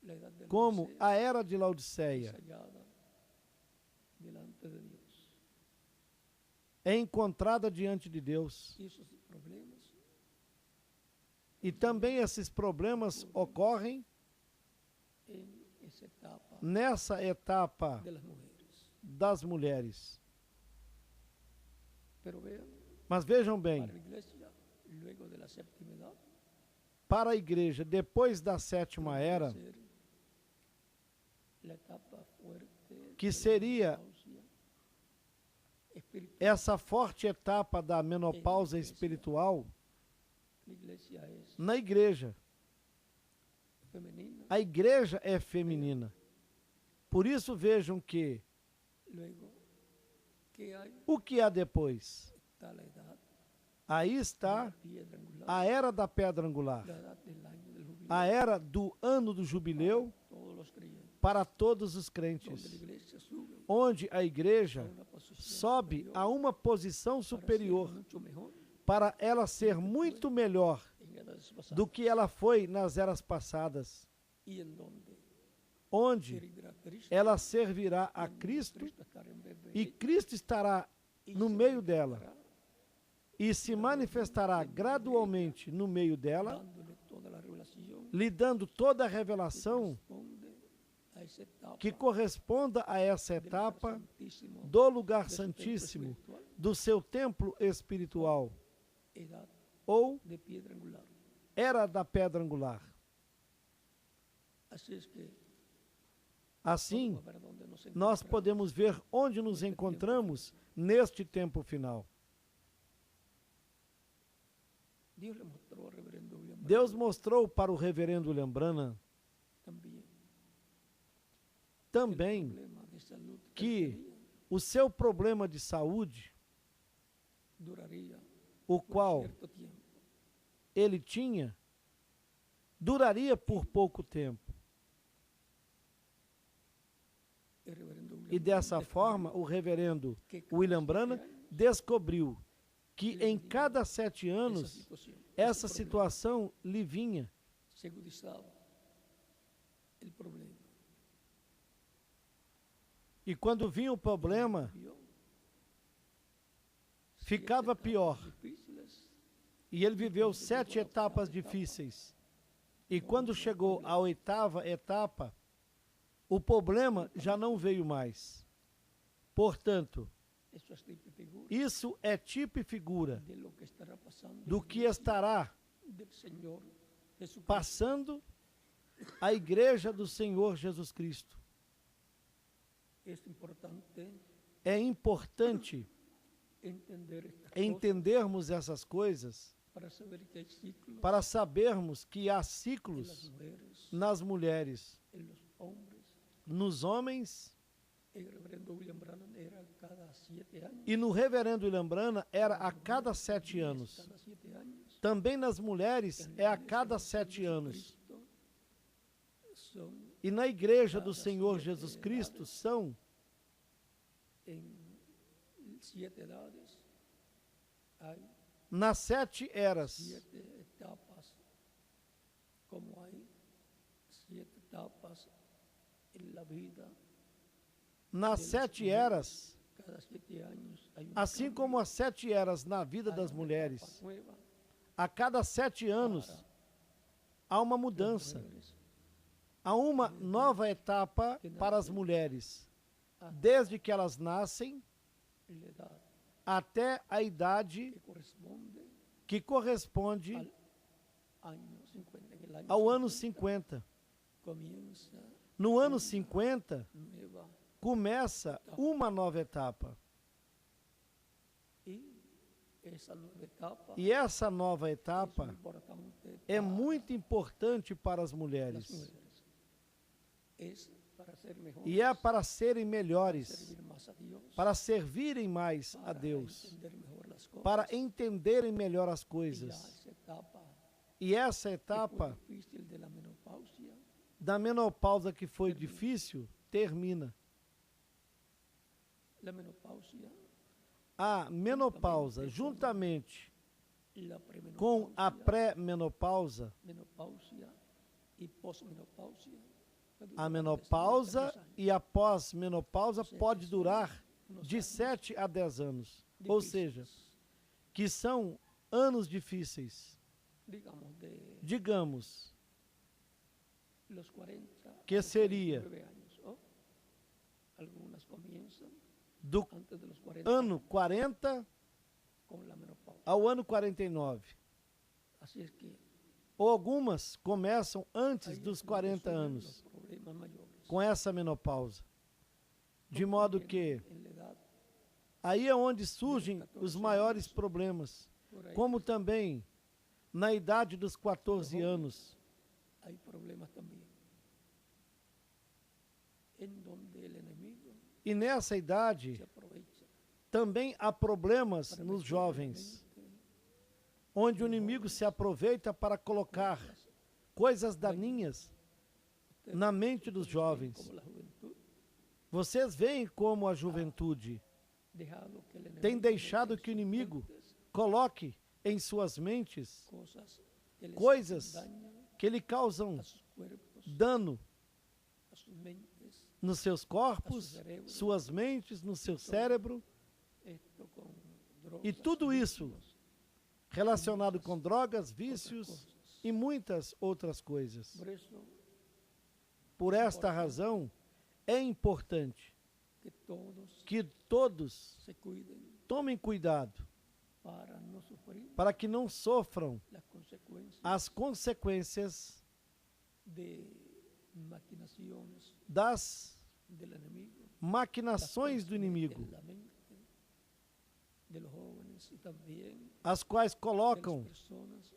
[SPEAKER 1] la edad de la
[SPEAKER 2] como
[SPEAKER 1] Odisea
[SPEAKER 2] a era de
[SPEAKER 1] es
[SPEAKER 2] Laodiceia
[SPEAKER 1] hallada delante de Dios.
[SPEAKER 2] é encontrada diante de Deus.
[SPEAKER 1] Y esos problemas
[SPEAKER 2] E também esses problemas ocorrem
[SPEAKER 1] en esa etapa
[SPEAKER 2] nessa etapa
[SPEAKER 1] de las mujeres.
[SPEAKER 2] das mulheres.
[SPEAKER 1] Pero vean,
[SPEAKER 2] Mas vejam bem,
[SPEAKER 1] para la iglesia, luego de la séptima edad,
[SPEAKER 2] para a igreja, depois da sétima
[SPEAKER 1] tiene que
[SPEAKER 2] era,
[SPEAKER 1] ser la etapa fuerte
[SPEAKER 2] que
[SPEAKER 1] de la
[SPEAKER 2] seria
[SPEAKER 1] menopausia espiritual.
[SPEAKER 2] essa forte etapa da menopausa espiritual,
[SPEAKER 1] La iglesia es
[SPEAKER 2] na igreja.
[SPEAKER 1] femenina,
[SPEAKER 2] A igreja é feminina. Por isso vejam que
[SPEAKER 1] luego que hay
[SPEAKER 2] o que há depois?
[SPEAKER 1] está la edad
[SPEAKER 2] Aí
[SPEAKER 1] de la
[SPEAKER 2] está
[SPEAKER 1] piedra angular,
[SPEAKER 2] a era da pedra angular,
[SPEAKER 1] la edad del año del jubileo,
[SPEAKER 2] a era do ano do jubileu
[SPEAKER 1] todos los creyentes,
[SPEAKER 2] para todos os
[SPEAKER 1] donde la
[SPEAKER 2] crentes,
[SPEAKER 1] iglesia sube
[SPEAKER 2] onde a
[SPEAKER 1] a
[SPEAKER 2] igreja
[SPEAKER 1] una posición
[SPEAKER 2] sobe
[SPEAKER 1] superior
[SPEAKER 2] a uma posição
[SPEAKER 1] para ser
[SPEAKER 2] superior
[SPEAKER 1] mucho mejor
[SPEAKER 2] para ela ser muito melhor
[SPEAKER 1] en edades pasadas,
[SPEAKER 2] do que ela foi nas eras passadas,
[SPEAKER 1] y en donde
[SPEAKER 2] onde
[SPEAKER 1] servirá Cristo,
[SPEAKER 2] ela servirá a
[SPEAKER 1] y en donde
[SPEAKER 2] Cristo
[SPEAKER 1] Cristo estará en vez de
[SPEAKER 2] e
[SPEAKER 1] ella,
[SPEAKER 2] Cristo estará
[SPEAKER 1] y
[SPEAKER 2] no
[SPEAKER 1] se
[SPEAKER 2] meio dela
[SPEAKER 1] edificará
[SPEAKER 2] e se manifestará gradualmente no meio dela,
[SPEAKER 1] dándole toda la revelación
[SPEAKER 2] lhe dando toda a revelação
[SPEAKER 1] corresponde a esa etapa
[SPEAKER 2] que corresponda a essa
[SPEAKER 1] del lugar
[SPEAKER 2] etapa
[SPEAKER 1] santísimo
[SPEAKER 2] do lugar
[SPEAKER 1] de su templo
[SPEAKER 2] santíssimo,
[SPEAKER 1] espiritual,
[SPEAKER 2] do seu templo espiritual,
[SPEAKER 1] edad
[SPEAKER 2] ou
[SPEAKER 1] de piedra angular.
[SPEAKER 2] era da pedra angular.
[SPEAKER 1] Así es que
[SPEAKER 2] Assim,
[SPEAKER 1] podemos ver dónde nos
[SPEAKER 2] nós
[SPEAKER 1] encontramos.
[SPEAKER 2] podemos ver onde nos encontramos neste tempo final.
[SPEAKER 1] Dios le mostró al reverendo William
[SPEAKER 2] Deus
[SPEAKER 1] Branham
[SPEAKER 2] mostrou para o reverendo William Branham
[SPEAKER 1] também
[SPEAKER 2] também
[SPEAKER 1] que el problema de salud
[SPEAKER 2] que
[SPEAKER 1] él tenía
[SPEAKER 2] o seu problema de saúde,
[SPEAKER 1] duraría
[SPEAKER 2] o
[SPEAKER 1] por
[SPEAKER 2] qual
[SPEAKER 1] cierto tiempo.
[SPEAKER 2] ele tinha, duraria por pouco tempo.
[SPEAKER 1] El reverendo William
[SPEAKER 2] E dessa
[SPEAKER 1] Branham
[SPEAKER 2] forma, o reverendo
[SPEAKER 1] que cada
[SPEAKER 2] William
[SPEAKER 1] 7
[SPEAKER 2] Branham
[SPEAKER 1] años
[SPEAKER 2] descobriu que em cada 7
[SPEAKER 1] esa
[SPEAKER 2] anos,
[SPEAKER 1] situación,
[SPEAKER 2] essa
[SPEAKER 1] ese problema
[SPEAKER 2] situação lhe vinha
[SPEAKER 1] se agudizaba el problema.
[SPEAKER 2] e quando vinha o problema,
[SPEAKER 1] Vio
[SPEAKER 2] ficava
[SPEAKER 1] 7 etapas
[SPEAKER 2] pior.
[SPEAKER 1] difíciles,
[SPEAKER 2] E ele viveu 7 etapas difíceis. E quando chegou à 8ª etapa, o problema já não veio mais. Portanto,
[SPEAKER 1] eso es tipo y figura
[SPEAKER 2] isso é tipo e figura
[SPEAKER 1] de lo que estará pasando
[SPEAKER 2] do
[SPEAKER 1] en la
[SPEAKER 2] que
[SPEAKER 1] iglesia
[SPEAKER 2] estará
[SPEAKER 1] del Señor Jesucristo.
[SPEAKER 2] passando a igreja do Senhor Jesus Cristo.
[SPEAKER 1] Es importante
[SPEAKER 2] É importante
[SPEAKER 1] entender estas cosas
[SPEAKER 2] entendermos essas coisas
[SPEAKER 1] para saber que hay ciclos
[SPEAKER 2] para sabermos que há
[SPEAKER 1] en las
[SPEAKER 2] ciclos
[SPEAKER 1] mujeres,
[SPEAKER 2] nas mulheres,
[SPEAKER 1] en los hombres.
[SPEAKER 2] nos homens,
[SPEAKER 1] El reverendo William Branham era cada 7 años.
[SPEAKER 2] e no reverendo William Branham era a cada 7 anos.
[SPEAKER 1] Cada 7 años.
[SPEAKER 2] Também nas mulheres é a cada 7 anos.
[SPEAKER 1] Cristo son
[SPEAKER 2] E na igreja do Senhor Jesus Cristo são
[SPEAKER 1] en 7 edades. Hay
[SPEAKER 2] nas 7 eras.
[SPEAKER 1] 7 etapas. Como hay 7 etapas en la vida.
[SPEAKER 2] Nas 7 eras,
[SPEAKER 1] Cada 7 años hay un
[SPEAKER 2] assim
[SPEAKER 1] cambio,
[SPEAKER 2] como as 7 eras na vida
[SPEAKER 1] hay
[SPEAKER 2] das
[SPEAKER 1] una
[SPEAKER 2] mulheres,
[SPEAKER 1] etapa nueva
[SPEAKER 2] a cada 7 anos há uma
[SPEAKER 1] para las
[SPEAKER 2] mudança,
[SPEAKER 1] mujeres.
[SPEAKER 2] há uma nova etapa para as mulheres, desde que elas nascem
[SPEAKER 1] La edad
[SPEAKER 2] até a idade
[SPEAKER 1] que corresponde
[SPEAKER 2] que corresponde
[SPEAKER 1] al año 50. En el año
[SPEAKER 2] ao ano 50.
[SPEAKER 1] comienza
[SPEAKER 2] No ano 50,
[SPEAKER 1] nueva
[SPEAKER 2] começa uma nova etapa.
[SPEAKER 1] y esa nueva etapa
[SPEAKER 2] E essa nova
[SPEAKER 1] es
[SPEAKER 2] etapa
[SPEAKER 1] muy importante
[SPEAKER 2] é
[SPEAKER 1] para
[SPEAKER 2] muito importante para as
[SPEAKER 1] las
[SPEAKER 2] mulheres.
[SPEAKER 1] mujeres. Es para ser mejores,
[SPEAKER 2] E é para serem melhores,
[SPEAKER 1] servir más a Dios,
[SPEAKER 2] para servirem mais a
[SPEAKER 1] para
[SPEAKER 2] Deus,
[SPEAKER 1] entender mejor las cosas.
[SPEAKER 2] para entenderem melhor as
[SPEAKER 1] Y ya
[SPEAKER 2] coisas.
[SPEAKER 1] esa etapa
[SPEAKER 2] E essa
[SPEAKER 1] que fue
[SPEAKER 2] etapa
[SPEAKER 1] difícil de la menopausia
[SPEAKER 2] da menopausa que foi difícil termina.
[SPEAKER 1] la menopausia,
[SPEAKER 2] A menopausa, juntamente
[SPEAKER 1] la
[SPEAKER 2] com a
[SPEAKER 1] premenopausia,
[SPEAKER 2] pré-menopausa,
[SPEAKER 1] menopausia y posmenopausia. puede
[SPEAKER 2] a
[SPEAKER 1] durar
[SPEAKER 2] menopausa
[SPEAKER 1] desde 10 años.
[SPEAKER 2] e a pós-menopausa pode durar de 7 a 10 anos. Ou seja,
[SPEAKER 1] Difíciles,
[SPEAKER 2] que são anos difíceis.
[SPEAKER 1] digamos, de
[SPEAKER 2] Digamos
[SPEAKER 1] los 40
[SPEAKER 2] que
[SPEAKER 1] a los
[SPEAKER 2] seria
[SPEAKER 1] 49 años. ¿O? Algunas comienzan
[SPEAKER 2] do
[SPEAKER 1] antes de los 40
[SPEAKER 2] ano 40
[SPEAKER 1] con la menopausia.
[SPEAKER 2] ao ano 49.
[SPEAKER 1] Así es que
[SPEAKER 2] Ou algumas começam antes
[SPEAKER 1] ahí
[SPEAKER 2] dos
[SPEAKER 1] es donde
[SPEAKER 2] 40
[SPEAKER 1] surgen
[SPEAKER 2] anos,
[SPEAKER 1] los problemas mayores.
[SPEAKER 2] com essa menopausa. De modo que
[SPEAKER 1] En la edad,
[SPEAKER 2] aí é onde surgem os maiores problemas,
[SPEAKER 1] por ahí
[SPEAKER 2] como também na idade dos 14 anos,
[SPEAKER 1] hay problemas también. En donde el enemigo
[SPEAKER 2] e nessa
[SPEAKER 1] se
[SPEAKER 2] idade
[SPEAKER 1] aprovecha
[SPEAKER 2] também há problemas
[SPEAKER 1] para
[SPEAKER 2] nos
[SPEAKER 1] meter
[SPEAKER 2] jovens,
[SPEAKER 1] realmente
[SPEAKER 2] onde o inimigo se aproveita para colocar coisas daninhas na mente dos jovens.
[SPEAKER 1] como la juventud,
[SPEAKER 2] Vocês veem como a juventude
[SPEAKER 1] dejado que el enemigo
[SPEAKER 2] tem
[SPEAKER 1] meta
[SPEAKER 2] deixado
[SPEAKER 1] en
[SPEAKER 2] que o
[SPEAKER 1] sus
[SPEAKER 2] inimigo
[SPEAKER 1] mentes
[SPEAKER 2] coloque em suas mentes
[SPEAKER 1] cosas que les
[SPEAKER 2] coisas
[SPEAKER 1] dañan
[SPEAKER 2] que lhe causam
[SPEAKER 1] a sus cuerpos,
[SPEAKER 2] dano
[SPEAKER 1] a sus mentes,
[SPEAKER 2] nos seus corpos, suas mentes, no seu cérebro.
[SPEAKER 1] esto con
[SPEAKER 2] E
[SPEAKER 1] drogas,
[SPEAKER 2] tudo isso
[SPEAKER 1] vicios,
[SPEAKER 2] relacionado com drogas, vícios e muitas outras coisas.
[SPEAKER 1] Por isso,
[SPEAKER 2] Por esta razão, é importante
[SPEAKER 1] que todos
[SPEAKER 2] que todos
[SPEAKER 1] se cuidem
[SPEAKER 2] tomem cuidado
[SPEAKER 1] para não sofrer
[SPEAKER 2] para que não sofram
[SPEAKER 1] las consecuencias
[SPEAKER 2] as consequências
[SPEAKER 1] de maquinaciones
[SPEAKER 2] das
[SPEAKER 1] del enemigo,
[SPEAKER 2] maquinações do inimigo,
[SPEAKER 1] en la mente de los jóvenes y también
[SPEAKER 2] as quais
[SPEAKER 1] de las
[SPEAKER 2] colocam
[SPEAKER 1] personas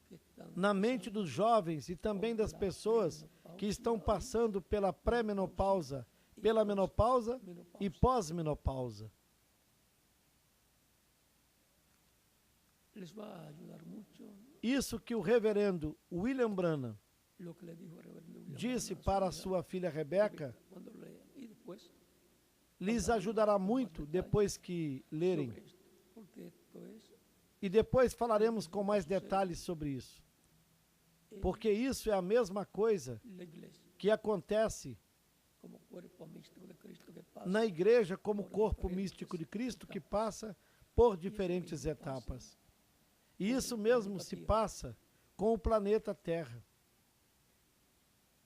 [SPEAKER 1] que están
[SPEAKER 2] na mente dos jovens e também das pessoas que estão passando pela pré-menopausa, pela menopausa e pós-menopausa.
[SPEAKER 1] les va a ayudar mucho
[SPEAKER 2] Isso que o reverendo William Branham
[SPEAKER 1] lo que le dijo el reverendo William
[SPEAKER 2] disse
[SPEAKER 1] Branham a
[SPEAKER 2] para a
[SPEAKER 1] su
[SPEAKER 2] sua filha Rebeca,
[SPEAKER 1] cuando lea, y después
[SPEAKER 2] lhes ajudará muito depois que lerem.
[SPEAKER 1] sobre esto, porque esto es
[SPEAKER 2] E depois falaremos com mais detalhes sobre isso. Porque isso é a mesma coisa
[SPEAKER 1] la iglesia
[SPEAKER 2] que acontece
[SPEAKER 1] como cuerpo místico de Cristo que pasa
[SPEAKER 2] na igreja como corpo místico de Cristo que passa por diferentes etapas. E isso mesmo se passa com o planeta Terra.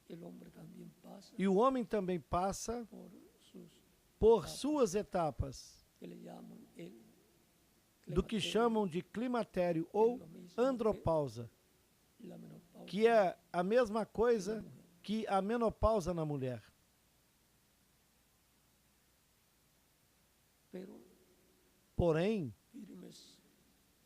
[SPEAKER 1] el hombre también pasa
[SPEAKER 2] E o homem também passa
[SPEAKER 1] por sus
[SPEAKER 2] por suas etapas,
[SPEAKER 1] que le llaman el
[SPEAKER 2] do que
[SPEAKER 1] climaterio,
[SPEAKER 2] chamam de climatério ou andropausa,
[SPEAKER 1] la menopausa
[SPEAKER 2] que é a mesma coisa que a menopausa na mulher.
[SPEAKER 1] pero
[SPEAKER 2] Porém,
[SPEAKER 1] firmes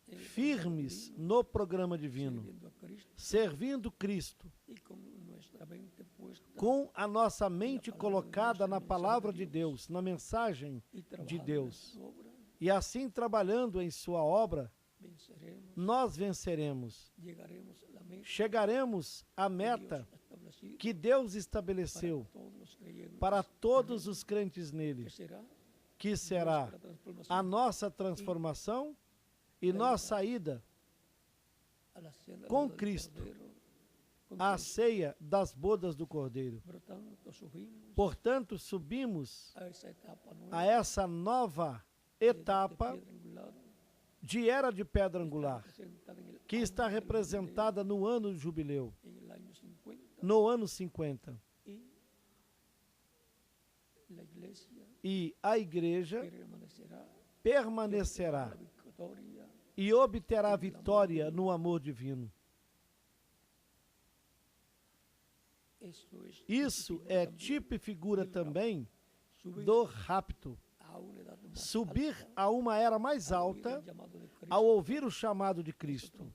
[SPEAKER 1] en el
[SPEAKER 2] firmes
[SPEAKER 1] camino
[SPEAKER 2] no programa divino,
[SPEAKER 1] sirviendo a Cristo
[SPEAKER 2] servindo Cristo,
[SPEAKER 1] y con nuestra mente puesta
[SPEAKER 2] com a nossa mente colocada na palavra de Deus, na mensagem
[SPEAKER 1] y
[SPEAKER 2] de
[SPEAKER 1] trabajando en
[SPEAKER 2] Deus,
[SPEAKER 1] su obra,
[SPEAKER 2] e assim trabalhando em sua obra,
[SPEAKER 1] venceremos,
[SPEAKER 2] nós venceremos.
[SPEAKER 1] llegaremos a la meta
[SPEAKER 2] Chegaremos à
[SPEAKER 1] que
[SPEAKER 2] meta
[SPEAKER 1] Dios ha establecido
[SPEAKER 2] que Deus estabeleceu
[SPEAKER 1] para todos los creyentes,
[SPEAKER 2] para todos os crentes nele,
[SPEAKER 1] que será
[SPEAKER 2] que será
[SPEAKER 1] nuestra transformación
[SPEAKER 2] a nossa transformação e nossa ida
[SPEAKER 1] a la cena
[SPEAKER 2] com
[SPEAKER 1] del
[SPEAKER 2] Cristo,
[SPEAKER 1] Cordero, con
[SPEAKER 2] à
[SPEAKER 1] Cristo.
[SPEAKER 2] ceia das bodas do Cordeiro.
[SPEAKER 1] Portanto, subimos
[SPEAKER 2] Portanto, subimos
[SPEAKER 1] a esa etapa nueva
[SPEAKER 2] a essa nova
[SPEAKER 1] de
[SPEAKER 2] etapa
[SPEAKER 1] piedra angular
[SPEAKER 2] de era de pedra angular,
[SPEAKER 1] presentada en el
[SPEAKER 2] que
[SPEAKER 1] año
[SPEAKER 2] está
[SPEAKER 1] del
[SPEAKER 2] representada no ano do jubileu,
[SPEAKER 1] jubileo, en el año 50,
[SPEAKER 2] no ano 50.
[SPEAKER 1] y la iglesia
[SPEAKER 2] E a igreja
[SPEAKER 1] permanecerá
[SPEAKER 2] permanecerá
[SPEAKER 1] la victoria
[SPEAKER 2] e obterá vitória no amor divino. Isso é tipo e figura também do rapto. Subir a uma era mais alta ao ouvir o chamado de Cristo.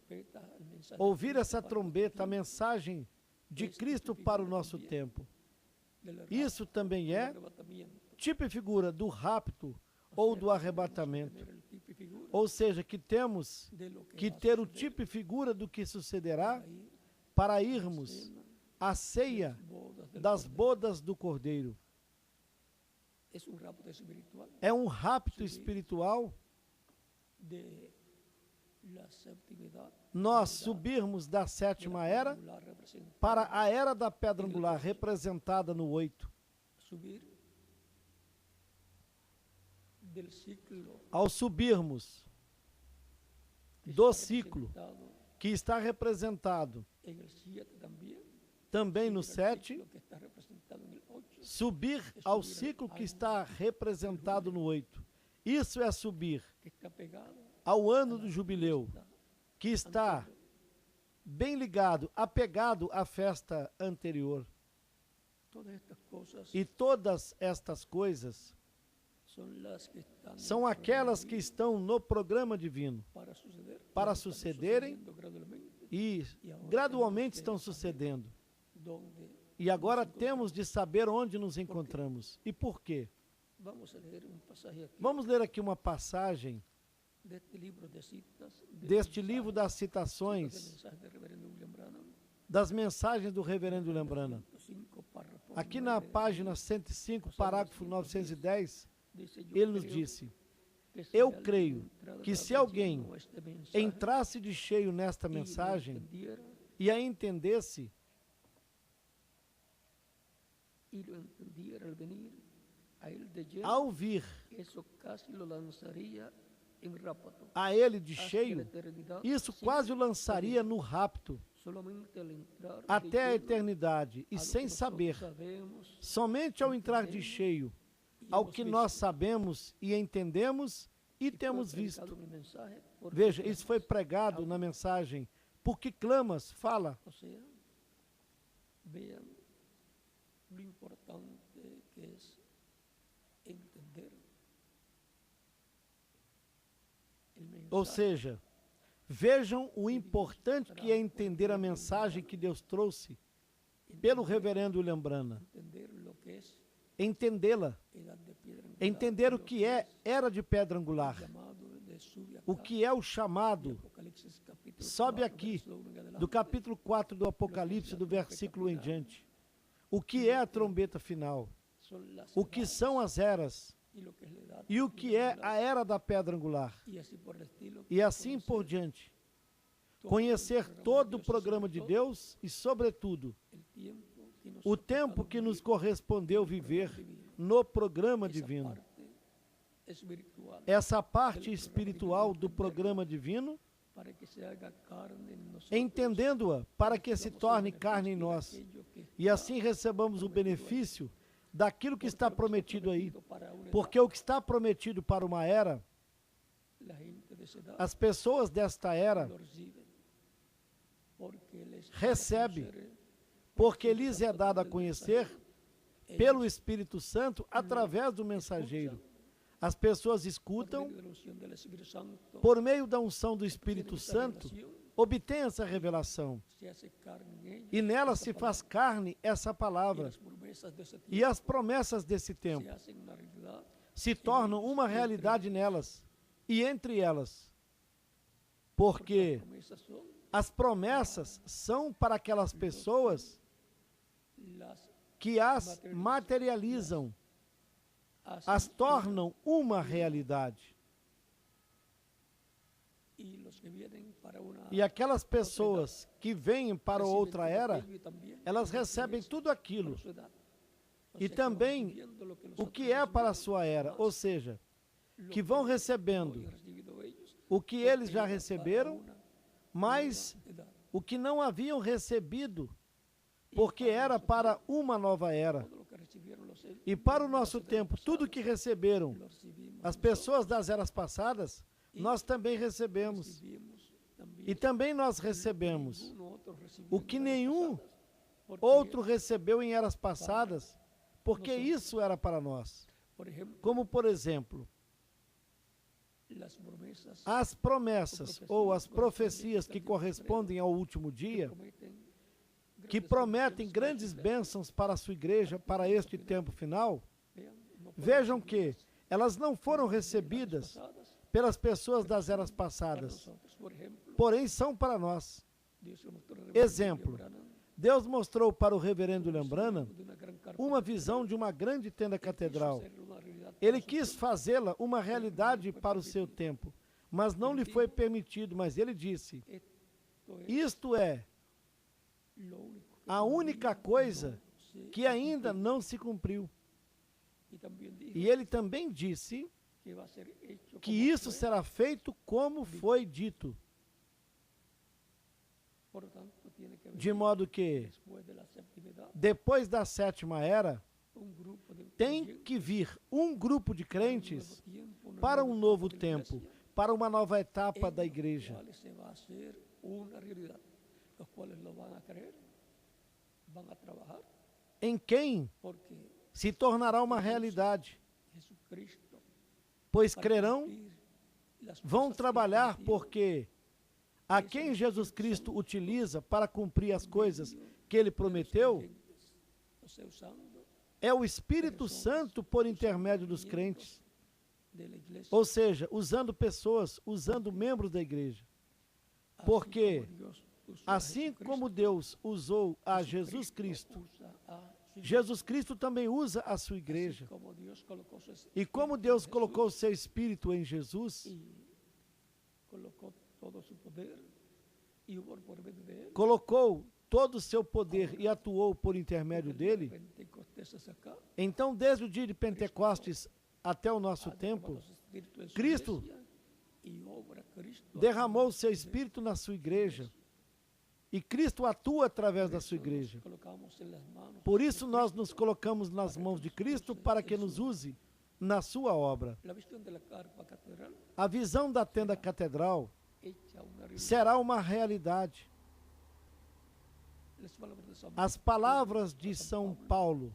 [SPEAKER 2] Ouvir essa trombeta, a mensagem de Cristo para o nosso tempo. Isso também é tipo e figura do rapto ou do arrebatamento. Ou seja, que temos que ter o tipo e figura do que sucederá para irmos à ceia das bodas do Cordeiro. É um rapto espiritual nós subirmos da sétima era para a era da pedra angular, representada no 8. Ao subirmos do ciclo que está representado também no 7, subir ao ciclo que está representado no 8. Isso é subir ao ano do jubileu, que está bem ligado, apegado à festa anterior. E todas estas coisas são aquelas que estão no programa divino para sucederem e gradualmente estão sucedendo. E agora temos de saber onde nos encontramos. E por quê? Vamos ler aqui uma passagem deste livro das citações, das mensagens do reverendo William Branham. Aqui na página 105, parágrafo 910, ele nos disse: eu creio que se alguém entrasse de cheio nesta mensagem e a entendesse, ao vir
[SPEAKER 1] en rapto,
[SPEAKER 2] a ele de
[SPEAKER 1] hasta la
[SPEAKER 2] cheio,
[SPEAKER 1] eternidad,
[SPEAKER 2] isso
[SPEAKER 1] sin
[SPEAKER 2] quase o lançaria no rapto,
[SPEAKER 1] solamente al entrar de
[SPEAKER 2] até a
[SPEAKER 1] lleno
[SPEAKER 2] eternidade, e
[SPEAKER 1] a lo que
[SPEAKER 2] sem
[SPEAKER 1] nosotros
[SPEAKER 2] saber,
[SPEAKER 1] sabemos
[SPEAKER 2] somente ao entrar de cheio,
[SPEAKER 1] y
[SPEAKER 2] ao
[SPEAKER 1] hemos
[SPEAKER 2] que
[SPEAKER 1] visto.
[SPEAKER 2] nós sabemos e entendemos e
[SPEAKER 1] Y fue
[SPEAKER 2] temos
[SPEAKER 1] predicado
[SPEAKER 2] visto.
[SPEAKER 1] mi mensaje porque
[SPEAKER 2] Veja, isso foi
[SPEAKER 1] clamas.
[SPEAKER 2] pregado na mensagem. Por que clamas? Fala.
[SPEAKER 1] O sea, vean lo importante que es entender el mensaje.
[SPEAKER 2] Ou seja, vejam o importante que é entender a mensagem que Deus trouxe pelo reverendo William Branham.
[SPEAKER 1] Entender lo que es
[SPEAKER 2] Entendê-la.
[SPEAKER 1] edad de piedra angular,
[SPEAKER 2] Entender o
[SPEAKER 1] lo
[SPEAKER 2] que é era de pedra angular.
[SPEAKER 1] llamado de sube acá,
[SPEAKER 2] O que é o chamado.
[SPEAKER 1] Apocalipsis capítulo
[SPEAKER 2] Sobe
[SPEAKER 1] 4,
[SPEAKER 2] aqui,
[SPEAKER 1] verso 1 en adelante,
[SPEAKER 2] do capítulo 4 do Apocalipse, do versículo em diante. O que é a trombeta final?
[SPEAKER 1] son las
[SPEAKER 2] O que
[SPEAKER 1] edades
[SPEAKER 2] são as eras?
[SPEAKER 1] y lo que es la edad
[SPEAKER 2] E o
[SPEAKER 1] de
[SPEAKER 2] que
[SPEAKER 1] piedra
[SPEAKER 2] é
[SPEAKER 1] angular,
[SPEAKER 2] a era da pedra angular?
[SPEAKER 1] y así por el estilo,
[SPEAKER 2] E assim por diante. Conhecer todo o programa de Deus e, sobretudo,
[SPEAKER 1] el tiempo que nos
[SPEAKER 2] o
[SPEAKER 1] ha
[SPEAKER 2] tempo
[SPEAKER 1] tocado
[SPEAKER 2] que nos
[SPEAKER 1] vivir
[SPEAKER 2] correspondeu viver no programa
[SPEAKER 1] esa
[SPEAKER 2] divino.
[SPEAKER 1] parte espiritual,
[SPEAKER 2] Essa parte espiritual do programa divino,
[SPEAKER 1] para que se haga carne en nosotros,
[SPEAKER 2] entendendo-a para que se
[SPEAKER 1] recibamos el
[SPEAKER 2] torne carne em
[SPEAKER 1] beneficio de
[SPEAKER 2] nós
[SPEAKER 1] aquello que
[SPEAKER 2] e assim recebamos o benefício daquilo que está prometido aí.
[SPEAKER 1] para una
[SPEAKER 2] Porque o que está prometido para uma era,
[SPEAKER 1] la gente de esa edad
[SPEAKER 2] as pessoas desta era
[SPEAKER 1] lo reciben, porque les
[SPEAKER 2] recebe,
[SPEAKER 1] conocer
[SPEAKER 2] porque lhes é dado a conhecer pelo Espírito Santo através do mensageiro. As pessoas
[SPEAKER 1] por
[SPEAKER 2] escutam,
[SPEAKER 1] medio de la unción del Espíritu Santo,
[SPEAKER 2] por meio da unção do Espírito
[SPEAKER 1] tienen esa
[SPEAKER 2] Santo,
[SPEAKER 1] revelación,
[SPEAKER 2] obtêm essa revelação.
[SPEAKER 1] se hace carne en ellos,
[SPEAKER 2] E nela
[SPEAKER 1] esa
[SPEAKER 2] se
[SPEAKER 1] palabra,
[SPEAKER 2] faz carne essa
[SPEAKER 1] y
[SPEAKER 2] palavra.
[SPEAKER 1] las promesas de ese
[SPEAKER 2] E
[SPEAKER 1] tiempo
[SPEAKER 2] as promessas desse
[SPEAKER 1] se
[SPEAKER 2] tempo
[SPEAKER 1] hacen una realidad
[SPEAKER 2] se tornam uma realidade nelas e entre elas. Porque
[SPEAKER 1] las promesas son
[SPEAKER 2] as promessas são para aquelas pessoas
[SPEAKER 1] las
[SPEAKER 2] que as materializam, as tornam uma realidade.
[SPEAKER 1] y los que vienen para una
[SPEAKER 2] E aquelas pessoas que vêm para
[SPEAKER 1] reciben
[SPEAKER 2] outra
[SPEAKER 1] todo
[SPEAKER 2] era,
[SPEAKER 1] aquello y también
[SPEAKER 2] elas
[SPEAKER 1] lo que
[SPEAKER 2] recebem
[SPEAKER 1] es
[SPEAKER 2] tudo aquilo.
[SPEAKER 1] para su edad. O
[SPEAKER 2] E
[SPEAKER 1] sea, que van
[SPEAKER 2] também
[SPEAKER 1] recibiendo lo que
[SPEAKER 2] o
[SPEAKER 1] nosotros
[SPEAKER 2] que é para a
[SPEAKER 1] recibimos,
[SPEAKER 2] sua era,
[SPEAKER 1] más
[SPEAKER 2] ou seja,
[SPEAKER 1] lo
[SPEAKER 2] que vão
[SPEAKER 1] hoy
[SPEAKER 2] recebendo
[SPEAKER 1] recibido ellos,
[SPEAKER 2] o que
[SPEAKER 1] porque
[SPEAKER 2] eles já
[SPEAKER 1] era para
[SPEAKER 2] receberam,
[SPEAKER 1] una
[SPEAKER 2] mas
[SPEAKER 1] edad.
[SPEAKER 2] o que não haviam recebido,
[SPEAKER 1] Y
[SPEAKER 2] porque
[SPEAKER 1] para
[SPEAKER 2] era
[SPEAKER 1] nosotros,
[SPEAKER 2] para uma nova era.
[SPEAKER 1] todo lo que recibieron los
[SPEAKER 2] E para o
[SPEAKER 1] las
[SPEAKER 2] nosso
[SPEAKER 1] edades
[SPEAKER 2] tempo, tudo que
[SPEAKER 1] pasadas,
[SPEAKER 2] receberam
[SPEAKER 1] lo recibimos
[SPEAKER 2] as
[SPEAKER 1] nosotros.
[SPEAKER 2] pessoas das eras passadas, nós também recebemos.
[SPEAKER 1] Recibimos también
[SPEAKER 2] E também nós recebemos
[SPEAKER 1] ningún otro recibió
[SPEAKER 2] o
[SPEAKER 1] en
[SPEAKER 2] que
[SPEAKER 1] eras
[SPEAKER 2] nenhum
[SPEAKER 1] pasadas, porque,
[SPEAKER 2] outro recebeu em eras passadas, porque isso era para nós.
[SPEAKER 1] por ejemplo,
[SPEAKER 2] Como, por exemplo,
[SPEAKER 1] las promesas
[SPEAKER 2] as promessas ou as profecias que correspondem ao último dia, que prometem grandes bênçãos para a sua igreja, para este tempo final, vejam que elas não foram recebidas pelas pessoas das eras passadas, porém são para nós. Exemplo, Deus mostrou para o reverendo William Branham uma visão de uma grande tenda catedral. Ele quis fazê-la uma realidade para o seu tempo, mas não lhe foi permitido, mas ele disse, isto é a única coisa que ainda não se cumpriu. E ele também disse que isso será feito como foi dito. De modo que, depois da sétima era, tem que vir um grupo de crentes para um novo tempo, para uma nova etapa da igreja, em quem se tornará uma realidade, pois crerão, vão trabalhar porque a quem Jesus Cristo utiliza para cumprir as coisas que ele prometeu é o Espírito Santo por intermédio dos crentes. Ou seja, usando pessoas, usando membros da igreja. Porque assim como Deus usou a Jesus Cristo, Jesus Cristo também usa a sua igreja. E como Deus colocou o seu Espírito em Jesus, colocou todo o seu poder e atuou por intermédio dele, então desde o dia de Pentecostes até o nosso tempo, Cristo derramou o seu Espírito na sua igreja. E Cristo atua através da sua igreja. Por isso nós nos colocamos nas mãos de Cristo para que nos use na sua obra. A visão da tenda catedral será uma realidade. As palavras de São Paulo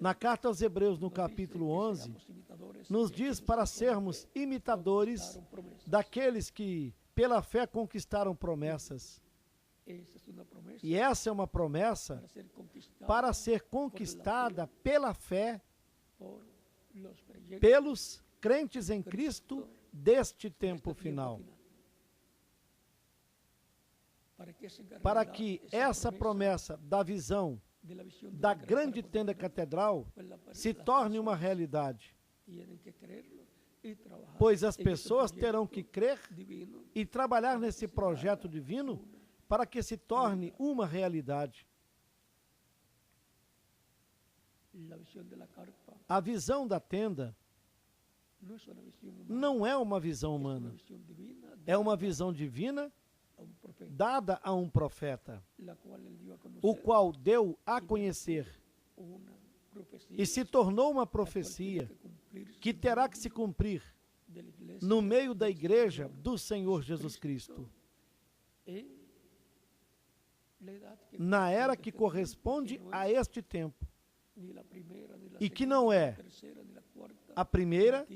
[SPEAKER 2] na carta aos Hebreus, no capítulo 11, nos diz para sermos imitadores daqueles que, pela fé, conquistaram promessas. E essa é uma promessa para ser conquistada pela fé pelos crentes em Cristo deste tempo final. Para que essa promessa da visão da grande tenda catedral se torne uma realidade. Pois as pessoas terão que crer e trabalhar nesse projeto divino para que se torne uma realidade. A visão da tenda não é uma visão humana, é uma visão divina dada a um profeta, o qual deu a conhecer e se tornou uma profecia que terá que se cumprir no meio da igreja do Senhor Jesus Cristo, na era que corresponde a este tempo, e que não é a primeira,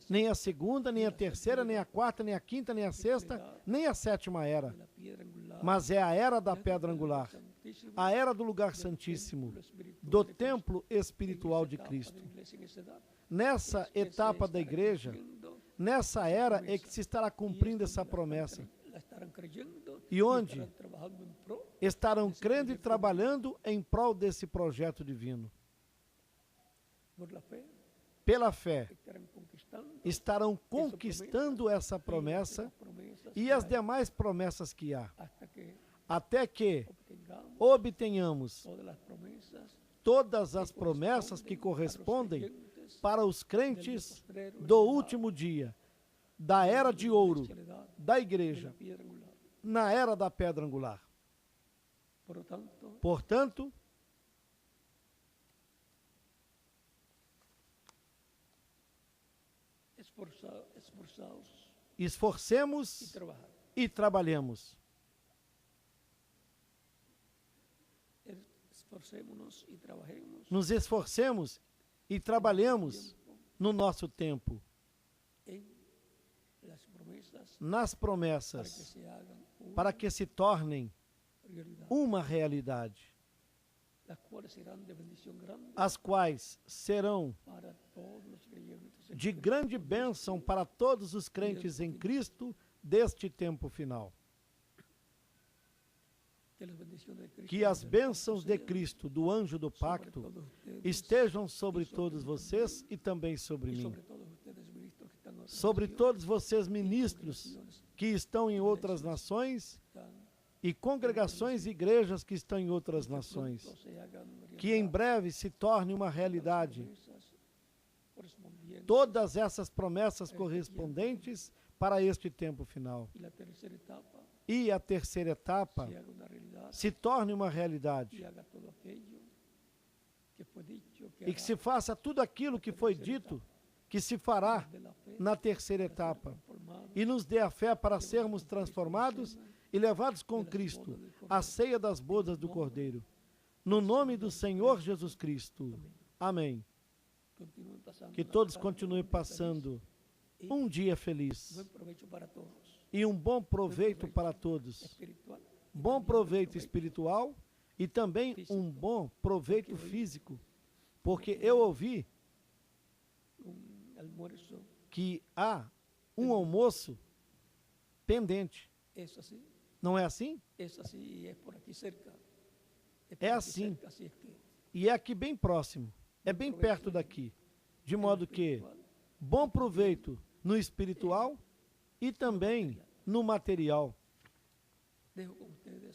[SPEAKER 2] nem a segunda, nem a terceira, nem a quarta, nem a quinta, nem a sexta, nem a sétima era, mas é a era da pedra angular, a era do lugar santíssimo, do templo espiritual de Cristo. Nessa etapa da igreja, nessa era é que se estará cumprindo essa promessa. E onde estarão crendo e trabalhando em prol desse projeto divino. Pela fé, estarão conquistando essa promessa e as demais promessas que há, até que obtenhamos todas as promessas que correspondem para os crentes do último dia, da era de ouro da igreja, na era da pedra angular. Portanto, esforcemos e trabalhemos. Nos esforcemos e trabalhemos no nosso tempo, nas promessas, para que se tornem uma realidade, as quais serão de grande bênção para todos os crentes em Cristo deste tempo final. Que as bênçãos de Cristo, do anjo do pacto, estejam sobre todos vocês e também sobre mim. Sobre todos vocês, ministros que estão em outras nações e congregações e igrejas que estão em outras nações. Que em breve se torne uma realidade todas essas promessas correspondentes para este tempo final. E a terceira etapa se torne uma realidade. E que se faça tudo aquilo que foi dito, que se fará na terceira etapa. E nos dê a fé para sermos transformados e levados com Cristo à ceia das bodas do Cordeiro. No nome do Senhor Jesus Cristo. Amém. Que todos continuem passando um dia feliz e um bom proveito para todos. Bom proveito espiritual e também um bom proveito físico, porque eu ouvi que há um almoço pendente. Não é assim? É assim. E é aqui bem próximo. É bem perto daqui. De modo que, bom proveito no espiritual e também no material.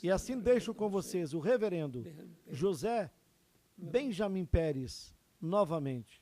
[SPEAKER 2] E assim deixo com vocês o reverendo José Benjamin Pérez, novamente.